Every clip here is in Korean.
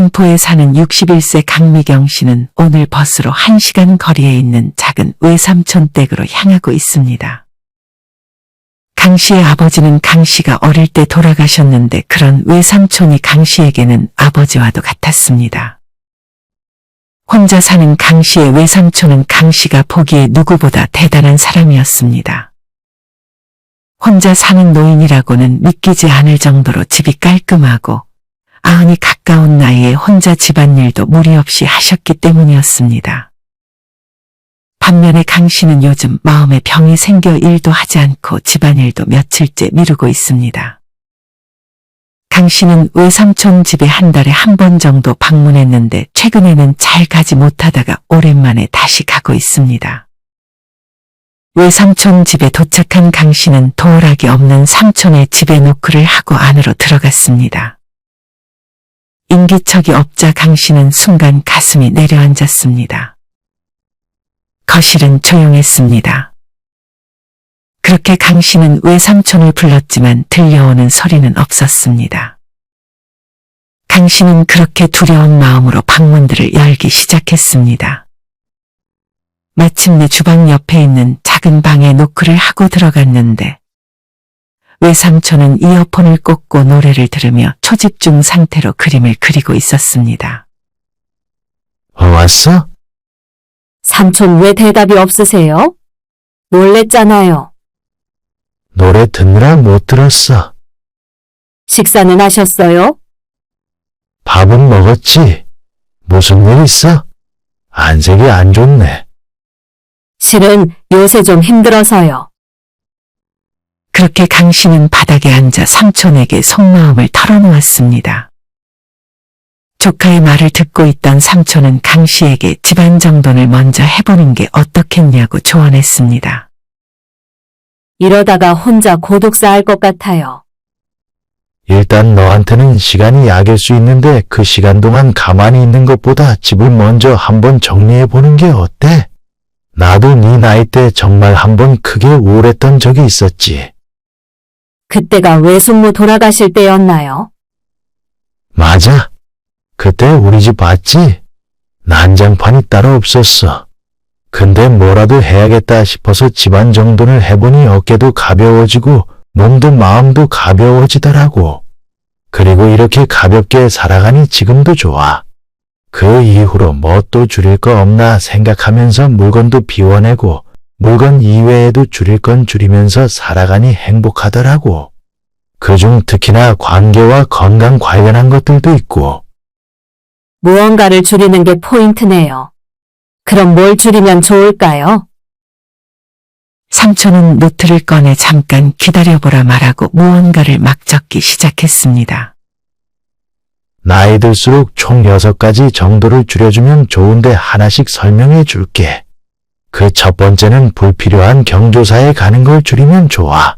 김포에 사는 61세 강미경 씨는 오늘 버스로 1시간 거리에 있는 작은 외삼촌 댁으로 향하고 있습니다. 강 씨의 아버지는 강 씨가 어릴 때 돌아가셨는데 그런 외삼촌이 강 씨에게는 아버지와도 같았습니다. 혼자 사는 강 씨의 외삼촌은 강 씨가 보기에 누구보다 대단한 사람이었습니다. 혼자 사는 노인이라고는 믿기지 않을 정도로 집이 깔끔하고 90이 가까운 나이에 혼자 집안일도 무리 없이 하셨기 때문이었습니다. 반면에 강 씨는 요즘 마음에 병이 생겨 일도 하지 않고 집안일도 며칠째 미루고 있습니다. 강 씨는 외삼촌 집에 한 달에 한 번 정도 방문했는데 최근에는 잘 가지 못하다가 오랜만에 다시 가고 있습니다. 외삼촌 집에 도착한 강 씨는 도어락이 없는 삼촌의 집에 노크를 하고 안으로 들어갔습니다. 인기척이 없자 강 씨는 순간 가슴이 내려앉았습니다. 거실은 조용했습니다. 그렇게 강 씨는 외삼촌을 불렀지만 들려오는 소리는 없었습니다. 강 씨는 그렇게 두려운 마음으로 방문들을 열기 시작했습니다. 마침내 주방 옆에 있는 작은 방에 노크를 하고 들어갔는데 외삼촌은 이어폰을 꽂고 노래를 들으며 초집중 상태로 그림을 그리고 있었습니다. 왔어? 삼촌 왜 대답이 없으세요? 놀랬잖아요. 노래 듣느라 못 들었어. 식사는 하셨어요? 밥은 먹었지? 무슨 일 있어? 안색이 안 좋네. 실은 요새 좀 힘들어서요. 그렇게 강 씨는 바닥에 앉아 삼촌에게 속마음을 털어놓았습니다. 조카의 말을 듣고 있던 삼촌은 강 씨에게 집안 정돈을 먼저 해보는 게 어떻겠냐고 조언했습니다. 이러다가 혼자 고독사 할 것 같아요. 일단 너한테는 시간이 약일 수 있는데 그 시간 동안 가만히 있는 것보다 집을 먼저 한번 정리해보는 게 어때? 나도 네 나이 때 정말 한번 크게 우울했던 적이 있었지. 그때가 외숙모 돌아가실 때였나요? 맞아. 그때 우리 집 봤지? 난장판이 따로 없었어. 근데 뭐라도 해야겠다 싶어서 집안 정돈을 해보니 어깨도 가벼워지고 몸도 마음도 가벼워지더라고. 그리고 이렇게 가볍게 살아가니 지금도 좋아. 그 이후로 뭐 또 줄일 거 없나 생각하면서 물건도 비워내고 물건 이외에도 줄일 건 줄이면서 살아가니 행복하더라고. 그중 특히나 관계와 건강 관련한 것들도 있고. 무언가를 줄이는 게 포인트네요. 그럼 뭘 줄이면 좋을까요? 삼촌은 노트를 꺼내 잠깐 기다려보라 말하고 무언가를 막 적기 시작했습니다. 나이 들수록 총 6가지 정도를 줄여주면 좋은데 하나씩 설명해 줄게. 그 첫 번째는 불필요한 경조사에 가는 걸 줄이면 좋아.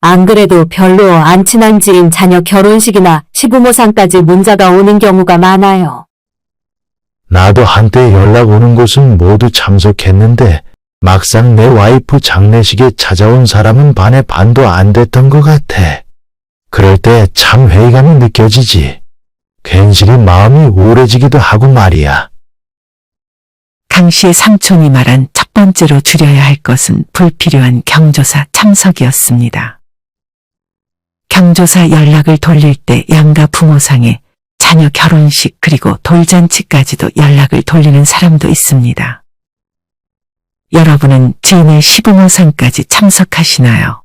안 그래도 별로 안 친한 지인 자녀 결혼식이나 시부모상까지 문자가 오는 경우가 많아요. 나도 한때 연락 오는 곳은 모두 참석했는데 막상 내 와이프 장례식에 찾아온 사람은 반의 반도 안 됐던 것 같아. 그럴 때 참 회의감이 느껴지지. 괜시리 마음이 우울해지기도 하고 말이야. 강 씨의 삼촌이 말한 첫 번째로 줄여야 할 것은 불필요한 경조사 참석이었습니다. 경조사 연락을 돌릴 때 양가 부모상에 자녀 결혼식 그리고 돌잔치까지도 연락을 돌리는 사람도 있습니다. 여러분은 지인의 시부모상까지 참석하시나요?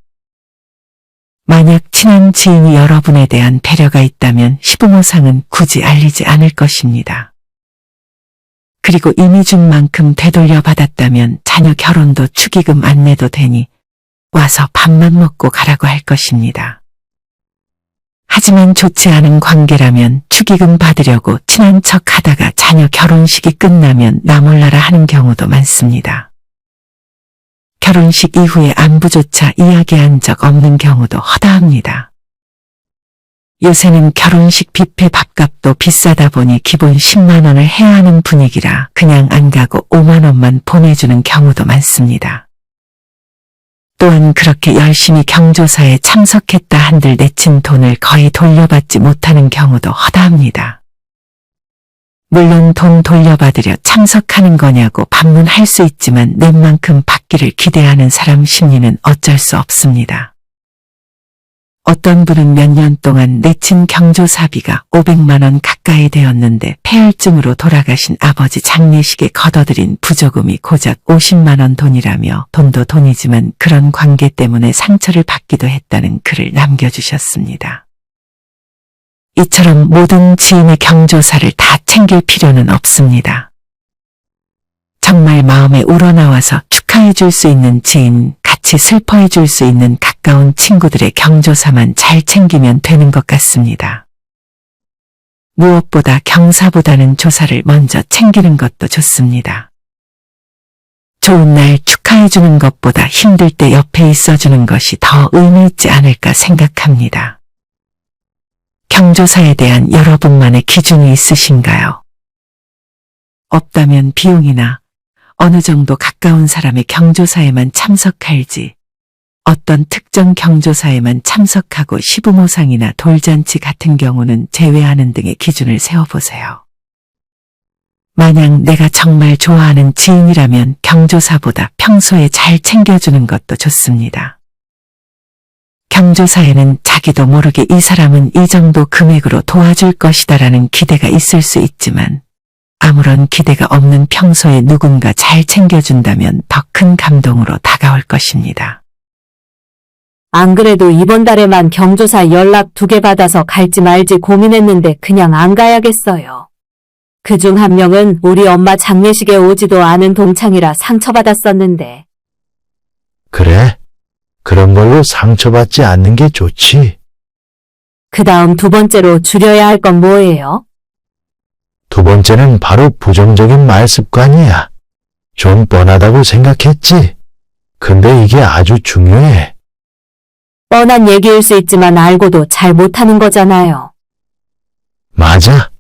만약 친한 지인이 여러분에 대한 배려가 있다면 시부모상은 굳이 알리지 않을 것입니다. 그리고 이미 준 만큼 되돌려 받았다면 자녀 결혼도 축의금 안 내도 되니 와서 밥만 먹고 가라고 할 것입니다. 하지만 좋지 않은 관계라면 축의금 받으려고 친한 척 하다가 자녀 결혼식이 끝나면 나 몰라라 하는 경우도 많습니다. 결혼식 이후에 안부조차 이야기한 적 없는 경우도 허다합니다. 요새는 결혼식 뷔페 밥값도 비싸다 보니 기본 10만 원을 해야 하는 분위기라 그냥 안 가고 5만 원만 보내주는 경우도 많습니다. 또한 그렇게 열심히 경조사에 참석했다 한들 내친 돈을 거의 돌려받지 못하는 경우도 허다합니다. 물론 돈 돌려받으려 참석하는 거냐고 반문할 수 있지만 낸 만큼 받기를 기대하는 사람 심리는 어쩔 수 없습니다. 어떤 분은 몇 년 동안 내친 경조사비가 500만 원 가까이 되었는데 폐혈증으로 돌아가신 아버지 장례식에 걷어들인 부조금이 고작 50만 원 돈이라며 돈도 돈이지만 그런 관계 때문에 상처를 받기도 했다는 글을 남겨주셨습니다. 이처럼 모든 지인의 경조사를 다 챙길 필요는 없습니다. 정말 마음에 우러나와서 축하해 줄 수 있는 지인, 같이 슬퍼해 줄 수 있는 가까운 친구들의 경조사만 잘 챙기면 되는 것 같습니다. 무엇보다 경사보다는 조사를 먼저 챙기는 것도 좋습니다. 좋은 날 축하해 주는 것보다 힘들 때 옆에 있어 주는 것이 더 의미 있지 않을까 생각합니다. 경조사에 대한 여러분만의 기준이 있으신가요? 없다면 비용이나 어느 정도 가까운 사람의 경조사에만 참석할지, 어떤 특정 경조사에만 참석하고 시부모상이나 돌잔치 같은 경우는 제외하는 등의 기준을 세워보세요. 만약 내가 정말 좋아하는 지인이라면 경조사보다 평소에 잘 챙겨주는 것도 좋습니다. 경조사에는 자기도 모르게 이 사람은 이 정도 금액으로 도와줄 것이다라는 기대가 있을 수 있지만 아무런 기대가 없는 평소에 누군가 잘 챙겨준다면 더 큰 감동으로 다가올 것입니다. 안 그래도 이번 달에만 경조사 연락 2개 받아서 갈지 말지 고민했는데 그냥 안 가야겠어요. 그중 한 명은 우리 엄마 장례식에 오지도 않은 동창이라 상처받았었는데. 그래? 그런 걸로 상처받지 않는 게 좋지. 그 다음 2번째로 줄여야 할 건 뭐예요? 2번째는 바로 부정적인 말 습관이야. 좀 뻔하다고 생각했지? 근데 이게 아주 중요해. 뻔한 얘기일 수 있지만 알고도 잘 못하는 거잖아요. 맞아.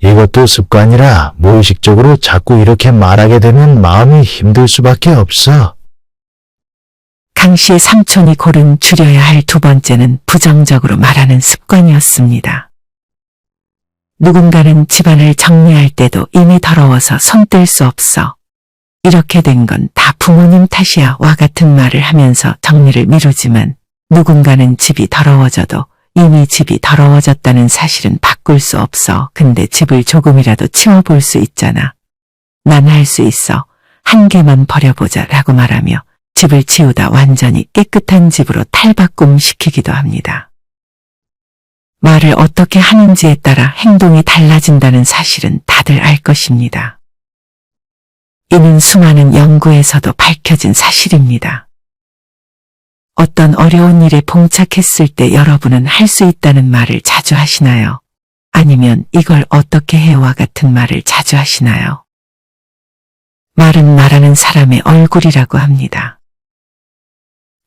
이것도 습관이라 무의식적으로 자꾸 이렇게 말하게 되면 마음이 힘들 수밖에 없어. 강 씨의 삼촌이 고른 줄여야 할 2번째는 부정적으로 말하는 습관이었습니다. 누군가는 집안을 정리할 때도 이미 더러워서 손 뗄 수 없어. 이렇게 된 건 다 부모님 탓이야 와 같은 말을 하면서 정리를 미루지만 누군가는 집이 더러워져도 이미 집이 더러워졌다는 사실은 바꿀 수 없어. 근데 집을 조금이라도 치워볼 수 있잖아. 난 할 수 있어. 한 개만 버려보자 라고 말하며 집을 치우다 완전히 깨끗한 집으로 탈바꿈 시키기도 합니다. 말을 어떻게 하는지에 따라 행동이 달라진다는 사실은 다들 알 것입니다. 이는 수많은 연구에서도 밝혀진 사실입니다. 어떤 어려운 일에 봉착했을 때 여러분은 할 수 있다는 말을 자주 하시나요? 아니면 이걸 어떻게 해와 같은 말을 자주 하시나요? 말은 말하는 사람의 얼굴이라고 합니다.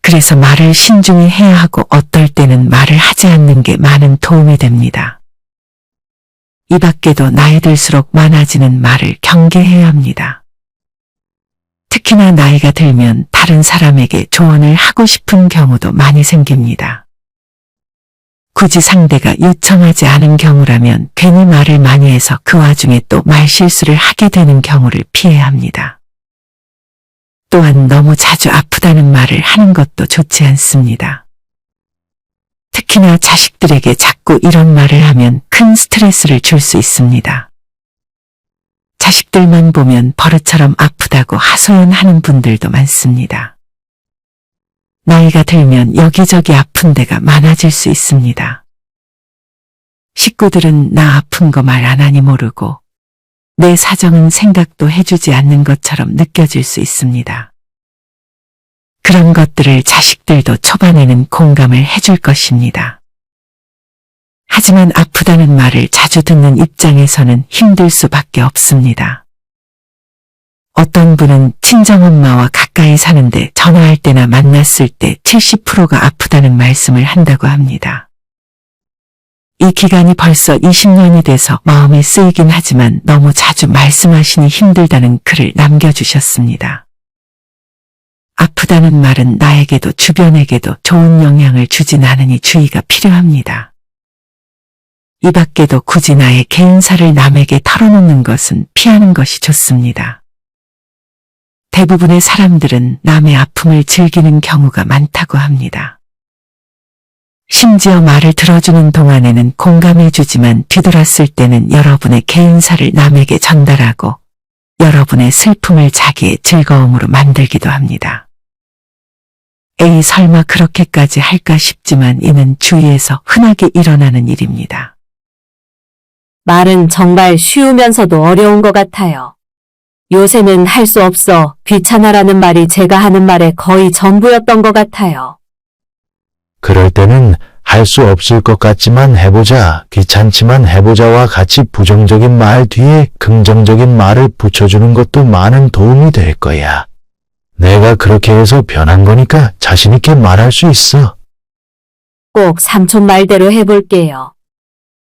그래서 말을 신중히 해야 하고 어떨 때는 말을 하지 않는 게 많은 도움이 됩니다. 이 밖에도 나이 들수록 많아지는 말을 경계해야 합니다. 특히나 나이가 들면 다른 사람에게 조언을 하고 싶은 경우도 많이 생깁니다. 굳이 상대가 요청하지 않은 경우라면 괜히 말을 많이 해서 그 와중에 또 말실수를 하게 되는 경우를 피해야 합니다. 또한 너무 자주 아프다는 말을 하는 것도 좋지 않습니다. 특히나 자식들에게 자꾸 이런 말을 하면 큰 스트레스를 줄 수 있습니다. 자식들만 보면 버릇처럼 아프다고 하소연하는 분들도 많습니다. 나이가 들면 여기저기 아픈 데가 많아질 수 있습니다. 식구들은 나 아픈 거 말 안 하니 모르고 내 사정은 생각도 해주지 않는 것처럼 느껴질 수 있습니다. 그런 것들을 자식들도 초반에는 공감을 해줄 것입니다. 하지만 아프다는 말을 자주 듣는 입장에서는 힘들 수밖에 없습니다. 어떤 분은 친정엄마와 가까이 사는데 전화할 때나 만났을 때 70%가 아프다는 말씀을 한다고 합니다. 이 기간이 벌써 20년이 돼서 마음이 쓰이긴 하지만 너무 자주 말씀하시니 힘들다는 글을 남겨주셨습니다. 아프다는 말은 나에게도 주변에게도 좋은 영향을 주진 않으니 주의가 필요합니다. 이 밖에도 굳이 나의 개인사를 남에게 털어놓는 것은 피하는 것이 좋습니다. 대부분의 사람들은 남의 아픔을 즐기는 경우가 많다고 합니다. 심지어 말을 들어주는 동안에는 공감해주지만 뒤돌았을 때는 여러분의 개인사를 남에게 전달하고 여러분의 슬픔을 자기의 즐거움으로 만들기도 합니다. 에이, 설마 그렇게까지 할까 싶지만 이는 주위에서 흔하게 일어나는 일입니다. 말은 정말 쉬우면서도 어려운 것 같아요. 요새는 할 수 없어, 귀찮아라는 말이 제가 하는 말의 거의 전부였던 것 같아요. 그럴 때는 할 수 없을 것 같지만 해보자, 귀찮지만 해보자와 같이 부정적인 말 뒤에 긍정적인 말을 붙여주는 것도 많은 도움이 될 거야. 내가 그렇게 해서 변한 거니까 자신 있게 말할 수 있어. 꼭 삼촌 말대로 해볼게요.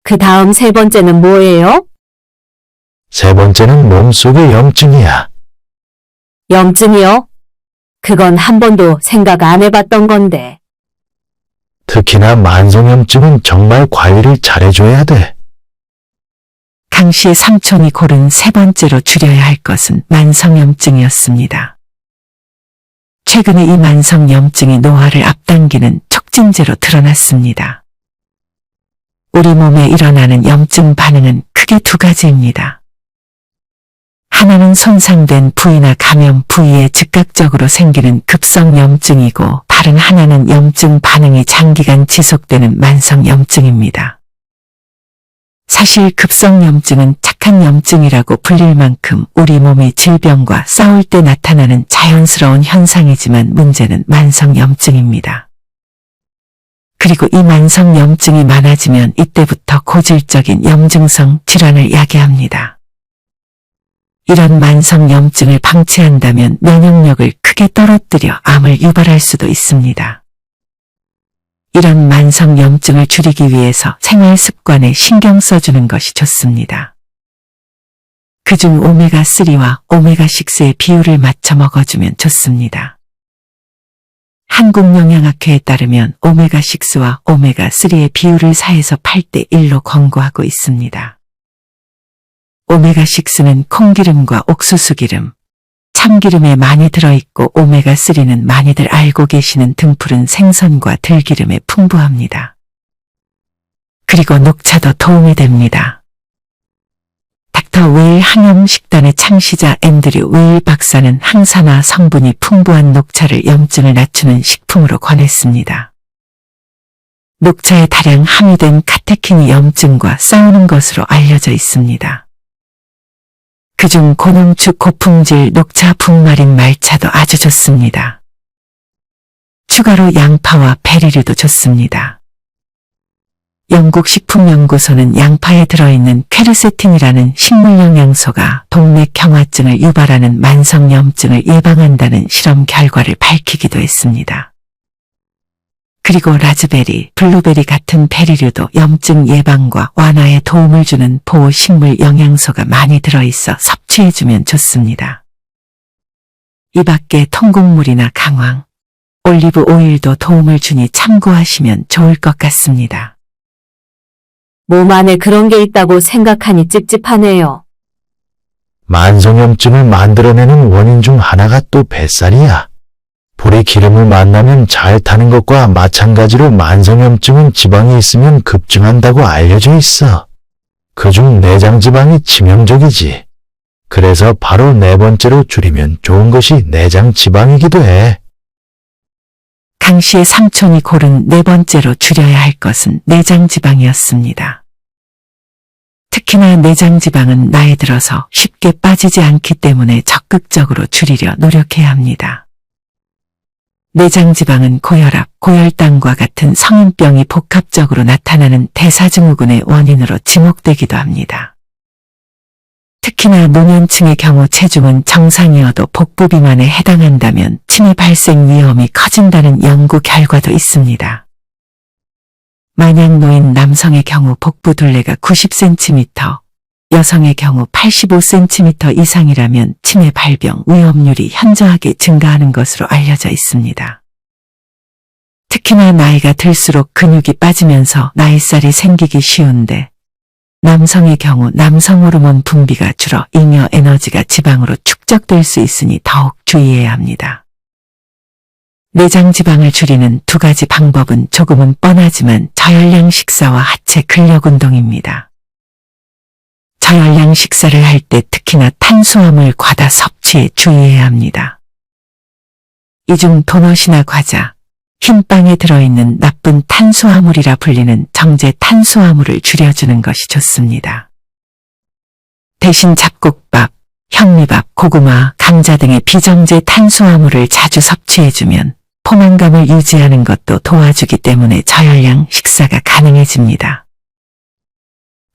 그 다음 세 번째는 뭐예요? 세 번째는 몸속의 염증이야. 염증이요? 그건 한 번도 생각 안 해봤던 건데. 특히나 만성염증은 정말 관리를 잘해줘야 돼. 강 씨의 삼촌이 고른 세 번째로 줄여야 할 것은 만성염증이었습니다. 최근에 이 만성염증이 노화를 앞당기는 촉진제로 드러났습니다. 우리 몸에 일어나는 염증 반응은 크게 두 가지입니다. 하나는 손상된 부위나 감염 부위에 즉각적으로 생기는 급성염증이고 다른 하나는 염증 반응이 장기간 지속되는 만성염증입니다. 사실 급성염증은 착한 염증이라고 불릴 만큼 우리 몸이 질병과 싸울 때 나타나는 자연스러운 현상이지만 문제는 만성염증입니다. 그리고 이 만성염증이 많아지면 이때부터 고질적인 염증성 질환을 야기합니다. 이런 만성염증을 방치한다면 면역력을 크게 떨어뜨려 암을 유발할 수도 있습니다. 이런 만성염증을 줄이기 위해서 생활 습관에 신경 써주는 것이 좋습니다. 그중 오메가3와 오메가6의 비율을 맞춰 먹어주면 좋습니다. 한국영양학회에 따르면 오메가6와 오메가3의 비율을 4에서 8대 1로 권고하고 있습니다. 오메가6는 콩기름과 옥수수기름, 참기름에 많이 들어있고 오메가3는 많이들 알고 계시는 등푸른 생선과 들기름에 풍부합니다. 그리고 녹차도 도움이 됩니다. 닥터 웨일 항염식단의 창시자 앤드류 웨일 박사는 항산화 성분이 풍부한 녹차를 염증을 낮추는 식품으로 권했습니다. 녹차에 다량 함유된 카테킨이 염증과 싸우는 것으로 알려져 있습니다. 그중 고농축 고품질 녹차 분말인 말차도 아주 좋습니다. 추가로 양파와 베리류도 좋습니다. 영국 식품연구소는 양파에 들어있는 퀘르세틴이라는 식물영양소가 동맥경화증을 유발하는 만성염증을 예방한다는 실험 결과를 밝히기도 했습니다. 그리고 라즈베리, 블루베리 같은 베리류도 염증 예방과 완화에 도움을 주는 보호식물 영양소가 많이 들어있어 섭취해주면 좋습니다. 이 밖에 통곡물이나 강황, 올리브 오일도 도움을 주니 참고하시면 좋을 것 같습니다. 몸 안에 그런 게 있다고 생각하니 찝찝하네요. 만성염증을 만들어내는 원인 중 하나가 또 뱃살이야. 불이 기름을 만나면 잘 타는 것과 마찬가지로 만성염증은 지방이 있으면 급증한다고 알려져 있어. 그중 내장 지방이 치명적이지. 그래서 바로 네 번째로 줄이면 좋은 것이 내장 지방이기도 해. 강 씨의 삼촌이 고른 네 번째로 줄여야 할 것은 내장 지방이었습니다. 특히나 내장 지방은 나이 들어서 쉽게 빠지지 않기 때문에 적극적으로 줄이려 노력해야 합니다. 내장 지방은 고혈압, 고혈당과 같은 성인병이 복합적으로 나타나는 대사증후군의 원인으로 지목되기도 합니다. 특히나 노년층의 경우 체중은 정상이어도 복부 비만에 해당한다면 치매 발생 위험이 커진다는 연구 결과도 있습니다. 만약 노인 남성의 경우 복부 둘레가 90cm, 여성의 경우 85cm 이상이라면 치매 발병 위험률이 현저하게 증가하는 것으로 알려져 있습니다. 특히나 나이가 들수록 근육이 빠지면서 나이살이 생기기 쉬운데 남성의 경우 남성 호르몬 분비가 줄어 잉여 에너지가 지방으로 축적될 수 있으니 더욱 주의해야 합니다. 내장 지방을 줄이는 두 가지 방법은 조금은 뻔하지만 저열량 식사와 하체 근력 운동입니다. 저열량 식사를 할 때 특히나 탄수화물 과다 섭취에 주의해야 합니다. 이 중 도넛이나 과자, 흰빵에 들어있는 나쁜 탄수화물이라 불리는 정제 탄수화물을 줄여주는 것이 좋습니다. 대신 잡곡밥, 현미밥, 고구마, 감자 등의 비정제 탄수화물을 자주 섭취해주면 포만감을 유지하는 것도 도와주기 때문에 저열량 식사가 가능해집니다.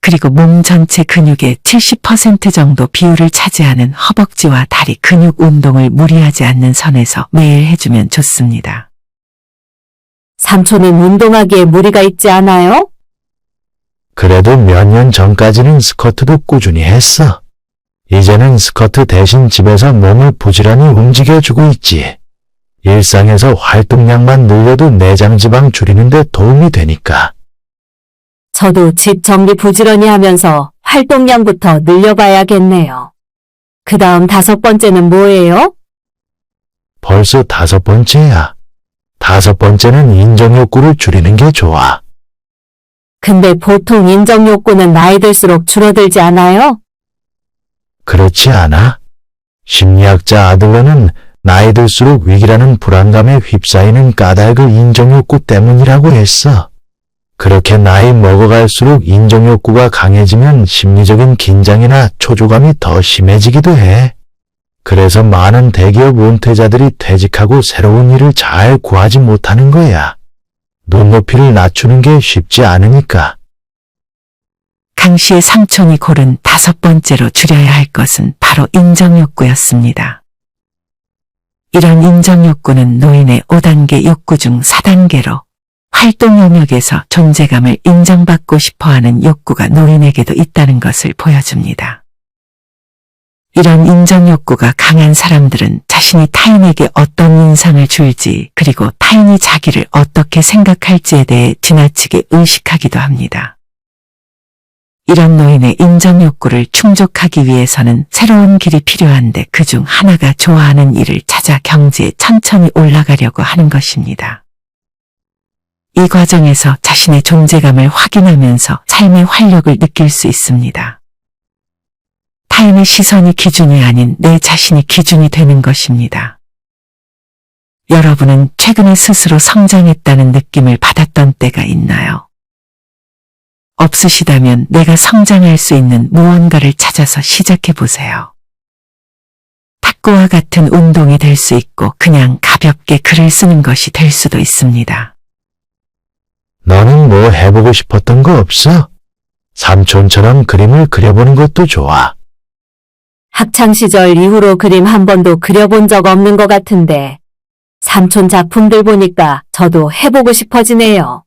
그리고 몸 전체 근육의 70% 정도 비율을 차지하는 허벅지와 다리 근육 운동을 무리하지 않는 선에서 매일 해주면 좋습니다. 삼촌은 운동하기에 무리가 있지 않아요? 그래도 몇 년 전까지는 스쿼트도 꾸준히 했어. 이제는 스쿼트 대신 집에서 몸을 부지런히 움직여주고 있지. 일상에서 활동량만 늘려도 내장 지방 줄이는 데 도움이 되니까. 저도 집 정리 부지런히 하면서 활동량부터 늘려봐야겠네요. 그 다음 5번째는 뭐예요? 벌써 5번째야. 5번째는 인정욕구를 줄이는 게 좋아. 근데 보통 인정욕구는 나이 들수록 줄어들지 않아요? 그렇지 않아? 심리학자 아들러는 나이 들수록 위기라는 불안감에 휩싸이는 까닭을 인정욕구 때문이라고 했어. 그렇게 나이 먹어갈수록 인정욕구가 강해지면 심리적인 긴장이나 초조감이 더 심해지기도 해. 그래서 많은 대기업 은퇴자들이 퇴직하고 새로운 일을 잘 구하지 못하는 거야. 눈높이를 낮추는 게 쉽지 않으니까. 강 씨의 삼촌이 고른 5번째로 줄여야 할 것은 바로 인정욕구였습니다. 이런 인정욕구는 노인의 5단계 욕구 중 4단계로 활동 영역에서 존재감을 인정받고 싶어하는 욕구가 노인에게도 있다는 것을 보여줍니다. 이런 인정욕구가 강한 사람들은 자신이 타인에게 어떤 인상을 줄지 그리고 타인이 자기를 어떻게 생각할지에 대해 지나치게 의식하기도 합니다. 이런 노인의 인정욕구를 충족하기 위해서는 새로운 길이 필요한데 그중 하나가 좋아하는 일을 찾아 경지에 천천히 올라가려고 하는 것입니다. 이 과정에서 자신의 존재감을 확인하면서 삶의 활력을 느낄 수 있습니다. 타인의 시선이 기준이 아닌 내 자신이 기준이 되는 것입니다. 여러분은 최근에 스스로 성장했다는 느낌을 받았던 때가 있나요? 없으시다면 내가 성장할 수 있는 무언가를 찾아서 시작해 보세요. 탁구와 같은 운동이 될 수 있고 그냥 가볍게 글을 쓰는 것이 될 수도 있습니다. 너는 뭐 해보고 싶었던 거 없어? 삼촌처럼 그림을 그려보는 것도 좋아. 학창시절 이후로 그림 한 번도 그려본 적 없는 것 같은데 삼촌 작품들 보니까 저도 해보고 싶어지네요.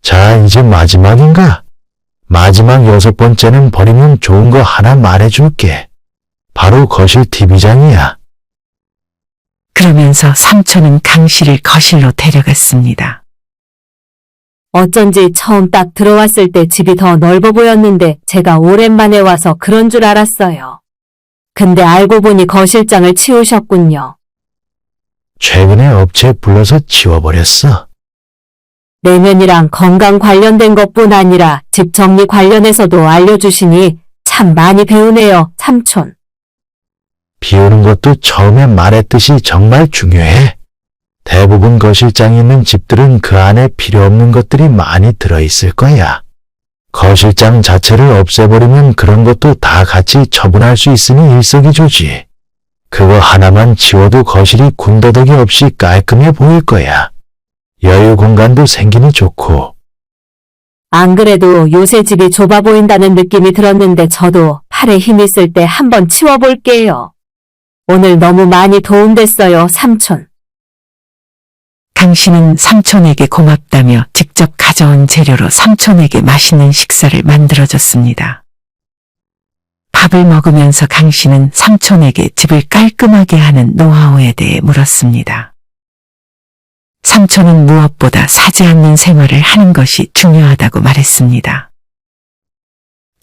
자, 이제 마지막인가? 마지막 6번째는 버리면 좋은 거 하나 말해줄게. 바로 거실 TV장이야. 그러면서 삼촌은 강 씨를 거실로 데려갔습니다. 어쩐지 처음 딱 들어왔을 때 집이 더 넓어 보였는데 제가 오랜만에 와서 그런 줄 알았어요. 근데 알고 보니 거실장을 치우셨군요. 최근에 업체 불러서 치워버렸어. 내면이랑 건강 관련된 것뿐 아니라 집 정리 관련해서도 알려주시니 참 많이 배우네요, 삼촌. 비우는 것도 처음에 말했듯이 정말 중요해. 대부분 거실장이 있는 집들은 그 안에 필요 없는 것들이 많이 들어있을 거야. 거실장 자체를 없애버리면 그런 것도 다 같이 처분할 수 있으니 일석이조지. 그거 하나만 치워도 거실이 군더더기 없이 깔끔해 보일 거야. 여유 공간도 생기니 좋고. 안 그래도 요새 집이 좁아 보인다는 느낌이 들었는데 저도 팔에 힘 있을 때 한번 치워볼게요. 오늘 너무 많이 도움됐어요, 삼촌. 강 씨는 삼촌에게 고맙다며 직접 가져온 재료로 삼촌에게 맛있는 식사를 만들어줬습니다. 밥을 먹으면서 강 씨는 삼촌에게 집을 깔끔하게 하는 노하우에 대해 물었습니다. 삼촌은 무엇보다 사지 않는 생활을 하는 것이 중요하다고 말했습니다.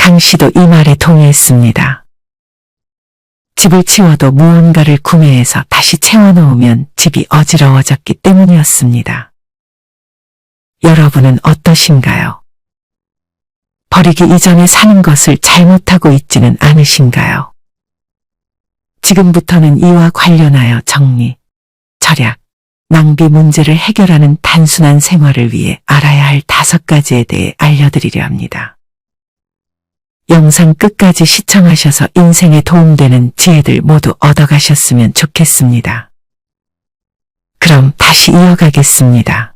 강 씨도 이 말에 동의했습니다. 집을 치워도 무언가를 구매해서 다시 채워놓으면 집이 어지러워졌기 때문이었습니다. 여러분은 어떠신가요? 버리기 이전에 사는 것을 잘못하고 있지는 않으신가요? 지금부터는 이와 관련하여 정리, 절약, 낭비 문제를 해결하는 단순한 생활을 위해 알아야 할 5가지에 대해 알려드리려 합니다. 영상 끝까지 시청하셔서 인생에 도움되는 지혜들 모두 얻어가셨으면 좋겠습니다. 그럼 다시 이어가겠습니다.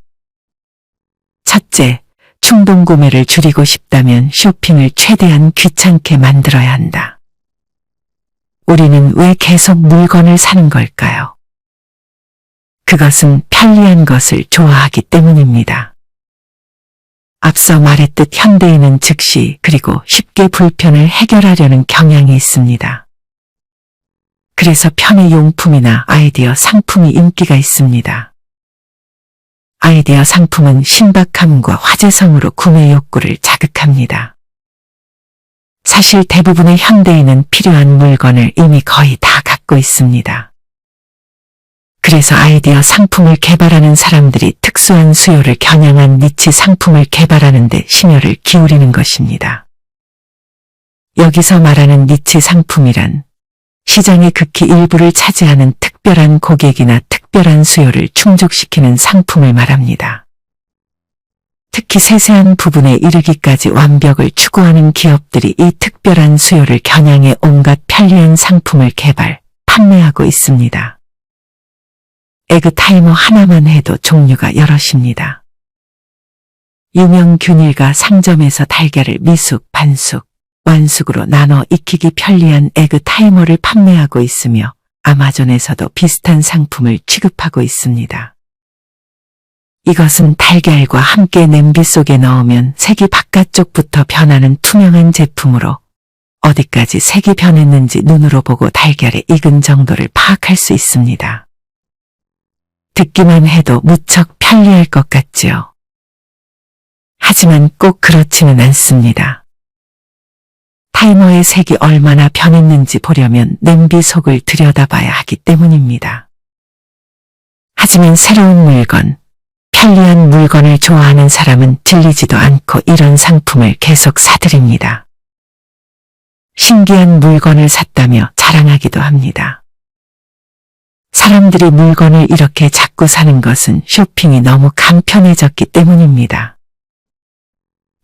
첫째, 충동 구매를 줄이고 싶다면 쇼핑을 최대한 귀찮게 만들어야 한다. 우리는 왜 계속 물건을 사는 걸까요? 그것은 편리한 것을 좋아하기 때문입니다. 앞서 말했듯 현대인은 즉시 그리고 쉽게 불편을 해결하려는 경향이 있습니다. 그래서 편의 용품이나 아이디어 상품이 인기가 있습니다. 아이디어 상품은 신박함과 화제성으로 구매 욕구를 자극합니다. 사실 대부분의 현대인은 필요한 물건을 이미 거의 다 갖고 있습니다. 그래서 아이디어 상품을 개발하는 사람들이 특수한 수요를 겨냥한 니치 상품을 개발하는 데 심혈을 기울이는 것입니다. 여기서 말하는 니치 상품이란 시장의 극히 일부를 차지하는 특별한 고객이나 특별한 수요를 충족시키는 상품을 말합니다. 특히 세세한 부분에 이르기까지 완벽을 추구하는 기업들이 이 특별한 수요를 겨냥해 온갖 편리한 상품을 개발, 판매하고 있습니다. 에그 타이머 하나만 해도 종류가 여럿입니다. 유명 균일과 상점에서 달걀을 미숙, 반숙, 완숙으로 나눠 익히기 편리한 에그 타이머를 판매하고 있으며 아마존에서도 비슷한 상품을 취급하고 있습니다. 이것은 달걀과 함께 냄비 속에 넣으면 색이 바깥쪽부터 변하는 투명한 제품으로 어디까지 색이 변했는지 눈으로 보고 달걀의 익은 정도를 파악할 수 있습니다. 듣기만 해도 무척 편리할 것 같지요. 하지만 꼭 그렇지는 않습니다. 타이머의 색이 얼마나 변했는지 보려면 냄비 속을 들여다봐야 하기 때문입니다. 하지만 새로운 물건, 편리한 물건을 좋아하는 사람은 질리지도 않고 이런 상품을 계속 사들입니다. 신기한 물건을 샀다며 자랑하기도 합니다. 사람들이 물건을 이렇게 자꾸 사는 것은 쇼핑이 너무 간편해졌기 때문입니다.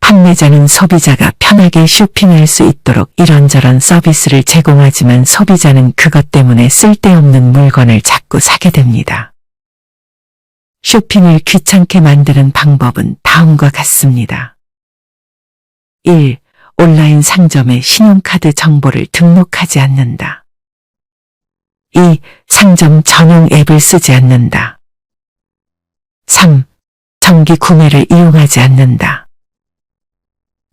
판매자는 소비자가 편하게 쇼핑할 수 있도록 이런저런 서비스를 제공하지만 소비자는 그것 때문에 쓸데없는 물건을 자꾸 사게 됩니다. 쇼핑을 귀찮게 만드는 방법은 다음과 같습니다. 1. 온라인 상점에 신용카드 정보를 등록하지 않는다. 2. 상점 전용 앱을 쓰지 않는다. 3. 정기 구매를 이용하지 않는다.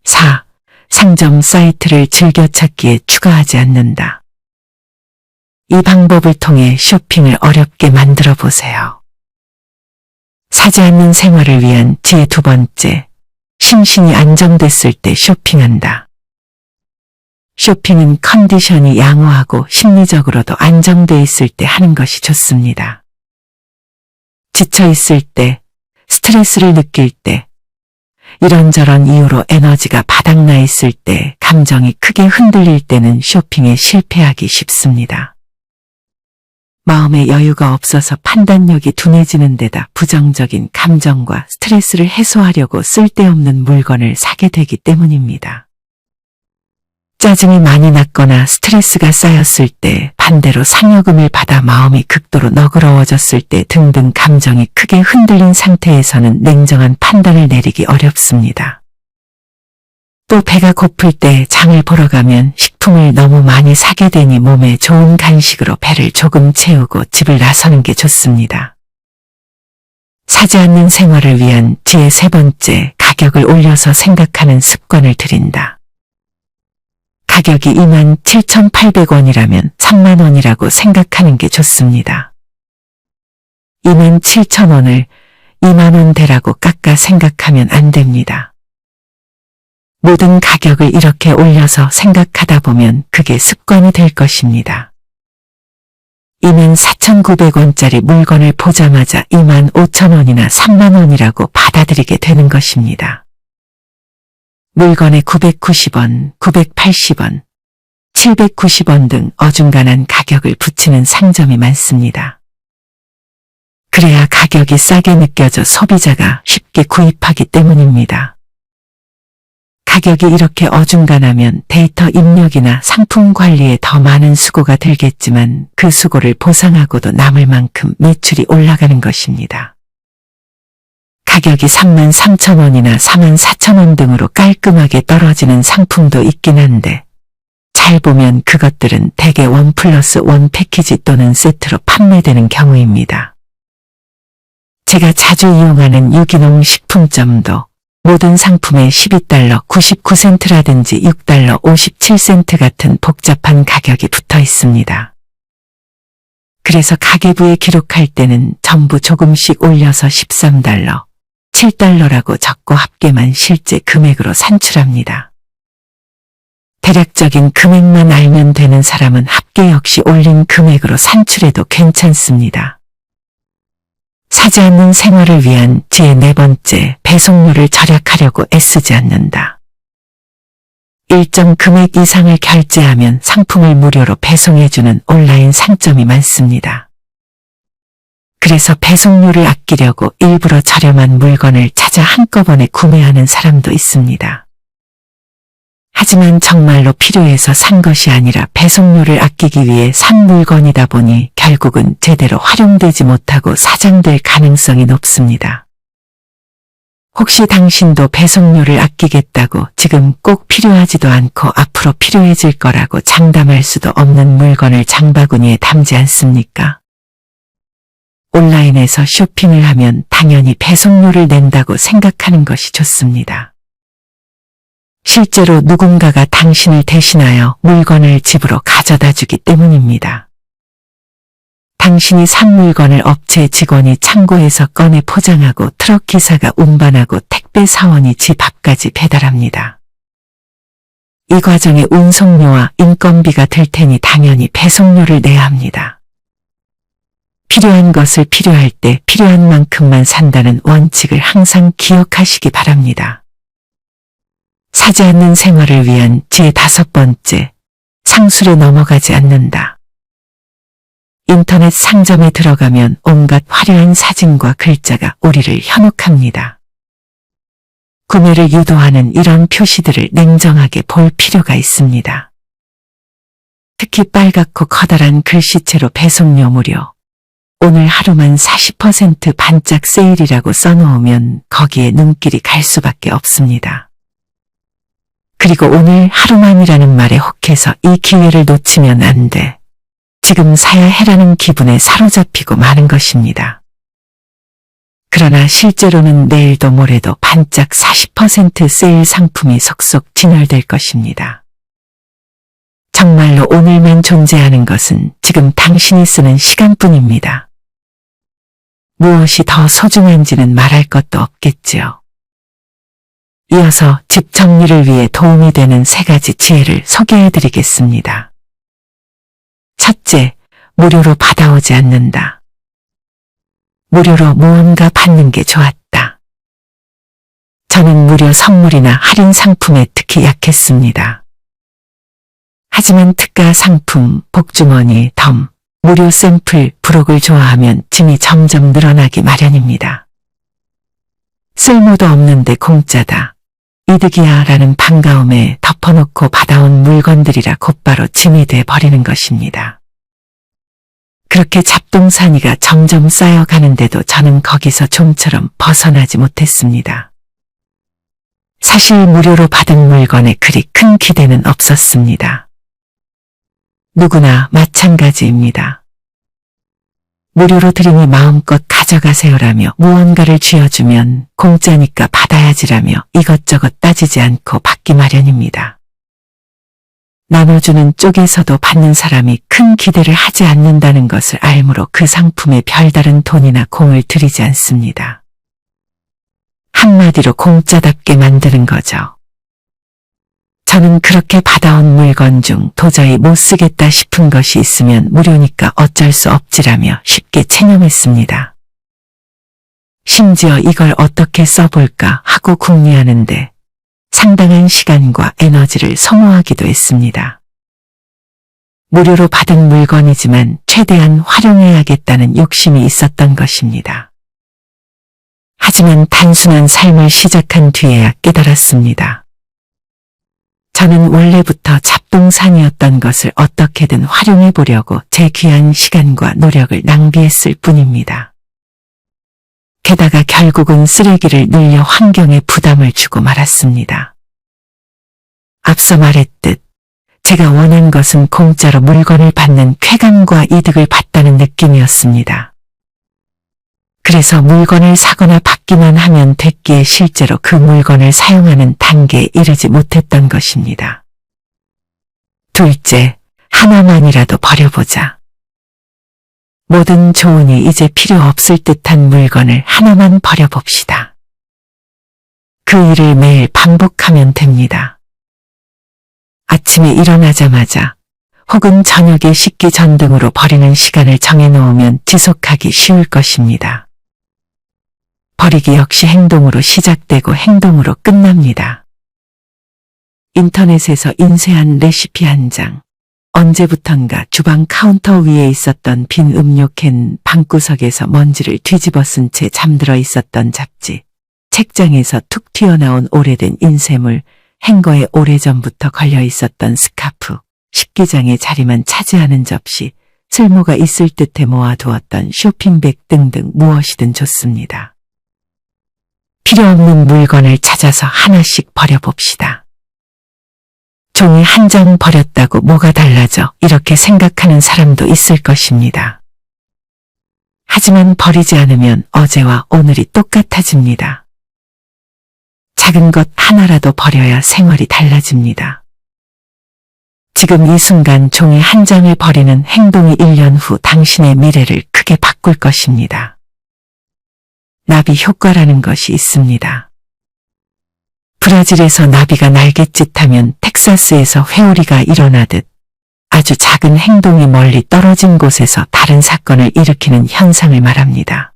4. 상점 사이트를 즐겨찾기에 추가하지 않는다. 이 방법을 통해 쇼핑을 어렵게 만들어 보세요. 사지 않는 생활을 위한 지혜 2번째, 심신이 안정됐을 때 쇼핑한다. 쇼핑은 컨디션이 양호하고 심리적으로도 안정돼 있을 때 하는 것이 좋습니다. 지쳐 있을 때, 스트레스를 느낄 때, 이런저런 이유로 에너지가 바닥나 있을 때, 감정이 크게 흔들릴 때는 쇼핑에 실패하기 쉽습니다. 마음의 여유가 없어서 판단력이 둔해지는 데다 부정적인 감정과 스트레스를 해소하려고 쓸데없는 물건을 사게 되기 때문입니다. 짜증이 많이 났거나 스트레스가 쌓였을 때, 반대로 상여금을 받아 마음이 극도로 너그러워졌을 때 등등 감정이 크게 흔들린 상태에서는 냉정한 판단을 내리기 어렵습니다. 또 배가 고플 때 장을 보러 가면 식품을 너무 많이 사게 되니 몸에 좋은 간식으로 배를 조금 채우고 집을 나서는 게 좋습니다. 사지 않는 생활을 위한 지혜 3번째, 가격을 올려서 생각하는 습관을 들인다. 가격이 27,800원이라면 3만원이라고 생각하는 게 좋습니다. 27,000원을 2만원대라고 깎아 생각하면 안 됩니다. 모든 가격을 이렇게 올려서 생각하다 보면 그게 습관이 될 것입니다. 24,900원짜리 물건을 보자마자 25,000원이나 30,000원이라고 받아들이게 되는 것입니다. 물건에 990원, 980원, 790원 등 어중간한 가격을 붙이는 상점이 많습니다. 그래야 가격이 싸게 느껴져 소비자가 쉽게 구입하기 때문입니다. 가격이 이렇게 어중간하면 데이터 입력이나 상품 관리에 더 많은 수고가 들겠지만 그 수고를 보상하고도 남을 만큼 매출이 올라가는 것입니다. 가격이 33,000원이나 44,000원 등으로 깔끔하게 떨어지는 상품도 있긴 한데 잘 보면 그것들은 대개 1+1 패키지 또는 세트로 판매되는 경우입니다. 제가 자주 이용하는 유기농 식품점도 모든 상품에 12달러 99센트라든지 6달러 57센트 같은 복잡한 가격이 붙어 있습니다. 그래서 가계부에 기록할 때는 전부 조금씩 올려서 13달러, 7달러라고 적고 합계만 실제 금액으로 산출합니다. 대략적인 금액만 알면 되는 사람은 합계 역시 올린 금액으로 산출해도 괜찮습니다. 사지 않는 생활을 위한 제 네 번째, 배송료를 절약하려고 애쓰지 않는다. 일정 금액 이상을 결제하면 상품을 무료로 배송해주는 온라인 상점이 많습니다. 그래서 배송료를 아끼려고 일부러 저렴한 물건을 찾아 한꺼번에 구매하는 사람도 있습니다. 하지만 정말로 필요해서 산 것이 아니라 배송료를 아끼기 위해 산 물건이다 보니 결국은 제대로 활용되지 못하고 사장될 가능성이 높습니다. 혹시 당신도 배송료를 아끼겠다고 지금 꼭 필요하지도 않고 앞으로 필요해질 거라고 장담할 수도 없는 물건을 장바구니에 담지 않습니까? 온라인에서 쇼핑을 하면 당연히 배송료를 낸다고 생각하는 것이 좋습니다. 실제로 누군가가 당신을 대신하여 물건을 집으로 가져다 주기 때문입니다. 당신이 산 물건을 업체 직원이 창고에서 꺼내 포장하고 트럭 기사가 운반하고 택배 사원이 집 앞까지 배달합니다. 이 과정에 운송료와 인건비가 들 테니 당연히 배송료를 내야 합니다. 필요한 것을 필요할 때 필요한 만큼만 산다는 원칙을 항상 기억하시기 바랍니다. 사지 않는 생활을 위한 제 5번째, 상술에 넘어가지 않는다. 인터넷 상점에 들어가면 온갖 화려한 사진과 글자가 우리를 현혹합니다. 구매를 유도하는 이런 표시들을 냉정하게 볼 필요가 있습니다. 특히 빨갛고 커다란 글씨체로 배송료 무료, 오늘 하루만 40% 반짝 세일이라고 써놓으면 거기에 눈길이 갈 수밖에 없습니다. 그리고 오늘 하루만이라는 말에 혹해서 이 기회를 놓치면 안 돼. 지금 사야 해라는 기분에 사로잡히고 마는 것입니다. 그러나 실제로는 내일도 모레도 반짝 40% 세일 상품이 속속 진열될 것입니다. 정말로 오늘만 존재하는 것은 지금 당신이 쓰는 시간뿐입니다. 무엇이 더 소중한지는 말할 것도 없겠지요. 이어서 집 정리를 위해 도움이 되는 3가지 지혜를 소개해 드리겠습니다. 첫째, 무료로 받아오지 않는다. 무료로 무언가 받는 게 좋았다. 저는 무료 선물이나 할인 상품에 특히 약했습니다. 하지만 특가 상품, 복주머니, 덤, 무료 샘플, 부록을 좋아하면 짐이 점점 늘어나기 마련입니다. 쓸모도 없는데 공짜다. 이득이야 라는 반가움에 덮어놓고 받아온 물건들이라 곧바로 짐이 돼 버리는 것입니다. 그렇게 잡동사니가 점점 쌓여가는데도 저는 거기서 좀처럼 벗어나지 못했습니다. 사실 무료로 받은 물건에 그리 큰 기대는 없었습니다. 누구나 마찬가지입니다. 무료로 드리니 마음껏 가져가세요라며 무언가를 쥐어주면 공짜니까 받아야지라며 이것저것 따지지 않고 받기 마련입니다. 나눠주는 쪽에서도 받는 사람이 큰 기대를 하지 않는다는 것을 알므로 그 상품에 별다른 돈이나 공을 들이지 않습니다. 한마디로 공짜답게 만드는 거죠. 저는 그렇게 받아온 물건 중 도저히 못 쓰겠다 싶은 것이 있으면 무료니까 어쩔 수 없지라며 쉽게 체념했습니다. 심지어 이걸 어떻게 써볼까 하고 궁리하는데 상당한 시간과 에너지를 소모하기도 했습니다. 무료로 받은 물건이지만 최대한 활용해야겠다는 욕심이 있었던 것입니다. 하지만 단순한 삶을 시작한 뒤에야 깨달았습니다. 저는 원래부터 잡동사니였던 것을 어떻게든 활용해 보려고 제 귀한 시간과 노력을 낭비했을 뿐입니다. 게다가 결국은 쓰레기를 늘려 환경에 부담을 주고 말았습니다. 앞서 말했듯 제가 원한 것은 공짜로 물건을 받는 쾌감과 이득을 받다는 느낌이었습니다. 그래서 물건을 사거나 받기만 하면 됐기에 실제로 그 물건을 사용하는 단계에 이르지 못했던 것입니다. 둘째, 하나만이라도 버려보자. 뭐든 좋으니 이제 필요 없을 듯한 물건을 하나만 버려봅시다. 그 일을 매일 반복하면 됩니다. 아침에 일어나자마자 혹은 저녁에 씻기 전 등으로 버리는 시간을 정해놓으면 지속하기 쉬울 것입니다. 버리기 역시 행동으로 시작되고 행동으로 끝납니다. 인터넷에서 인쇄한 레시피 한 장, 언제부턴가 주방 카운터 위에 있었던 빈 음료캔, 방구석에서 먼지를 뒤집어 쓴 채 잠들어 있었던 잡지, 책장에서 툭 튀어나온 오래된 인쇄물, 행거에 오래전부터 걸려 있었던 스카프, 식기장의 자리만 차지하는 접시, 쓸모가 있을 듯해 모아두었던 쇼핑백 등등 무엇이든 좋습니다. 필요 없는 물건을 찾아서 하나씩 버려봅시다. 종이 한 장 버렸다고 뭐가 달라져 이렇게 생각하는 사람도 있을 것입니다. 하지만 버리지 않으면 어제와 오늘이 똑같아집니다. 작은 것 하나라도 버려야 생활이 달라집니다. 지금 이 순간 종이 한 장을 버리는 행동이 1년 후 당신의 미래를 크게 바꿀 것입니다. 나비 효과라는 것이 있습니다. 브라질에서 나비가 날갯짓하면 텍사스에서 회오리가 일어나듯 아주 작은 행동이 멀리 떨어진 곳에서 다른 사건을 일으키는 현상을 말합니다.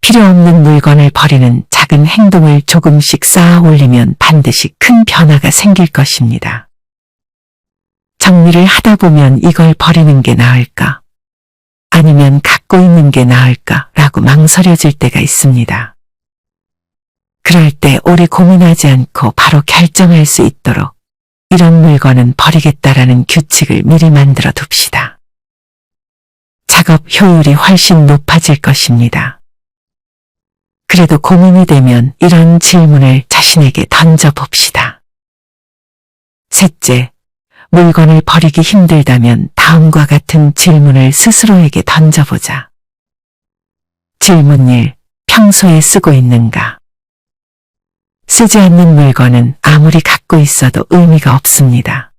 필요 없는 물건을 버리는 작은 행동을 조금씩 쌓아 올리면 반드시 큰 변화가 생길 것입니다. 정리를 하다 보면 이걸 버리는 게 나을까? 아니면 갖고 있는 게 나을까? 라고 망설여질 때가 있습니다. 그럴 때 오래 고민하지 않고 바로 결정할 수 있도록 이런 물건은 버리겠다라는 규칙을 미리 만들어 둡시다. 작업 효율이 훨씬 높아질 것입니다. 그래도 고민이 되면 이런 질문을 자신에게 던져봅시다. 셋째, 물건을 버리기 힘들다면 다음과 같은 질문을 스스로에게 던져보자. 질문 1. 평소에 쓰고 있는가? 쓰지 않는 물건은 아무리 갖고 있어도 의미가 없습니다.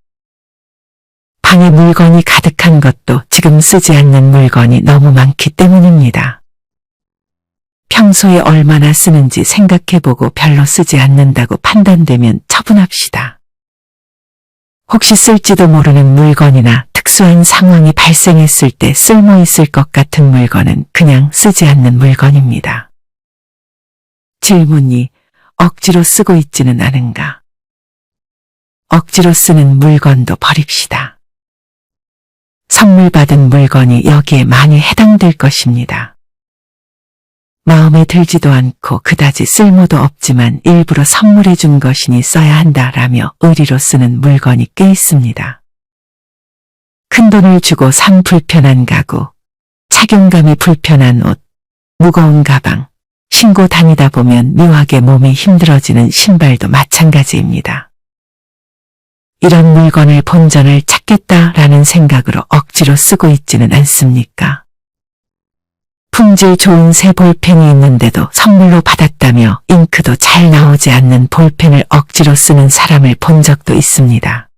방에 물건이 가득한 것도 지금 쓰지 않는 물건이 너무 많기 때문입니다. 평소에 얼마나 쓰는지 생각해보고 별로 쓰지 않는다고 판단되면 처분합시다. 혹시 쓸지도 모르는 물건이나 특수한 상황이 발생했을 때 쓸모 있을 것 같은 물건은 그냥 쓰지 않는 물건입니다. 질문 2. 억지로 쓰고 있지는 않은가? 억지로 쓰는 물건도 버립시다. 선물 받은 물건이 여기에 많이 해당될 것입니다. 마음에 들지도 않고 그다지 쓸모도 없지만 일부러 선물해 준 것이니 써야 한다라며 의리로 쓰는 물건이 꽤 있습니다. 큰돈을 주고 산 불편한 가구, 착용감이 불편한 옷, 무거운 가방, 신고 다니다 보면 묘하게 몸이 힘들어지는 신발도 마찬가지입니다. 이런 물건을 본전을 찾겠다라는 생각으로 억지로 쓰고 있지는 않습니까? 품질 좋은 새 볼펜이 있는데도 선물로 받았다며 잉크도 잘 나오지 않는 볼펜을 억지로 쓰는 사람을 본 적도 있습니다.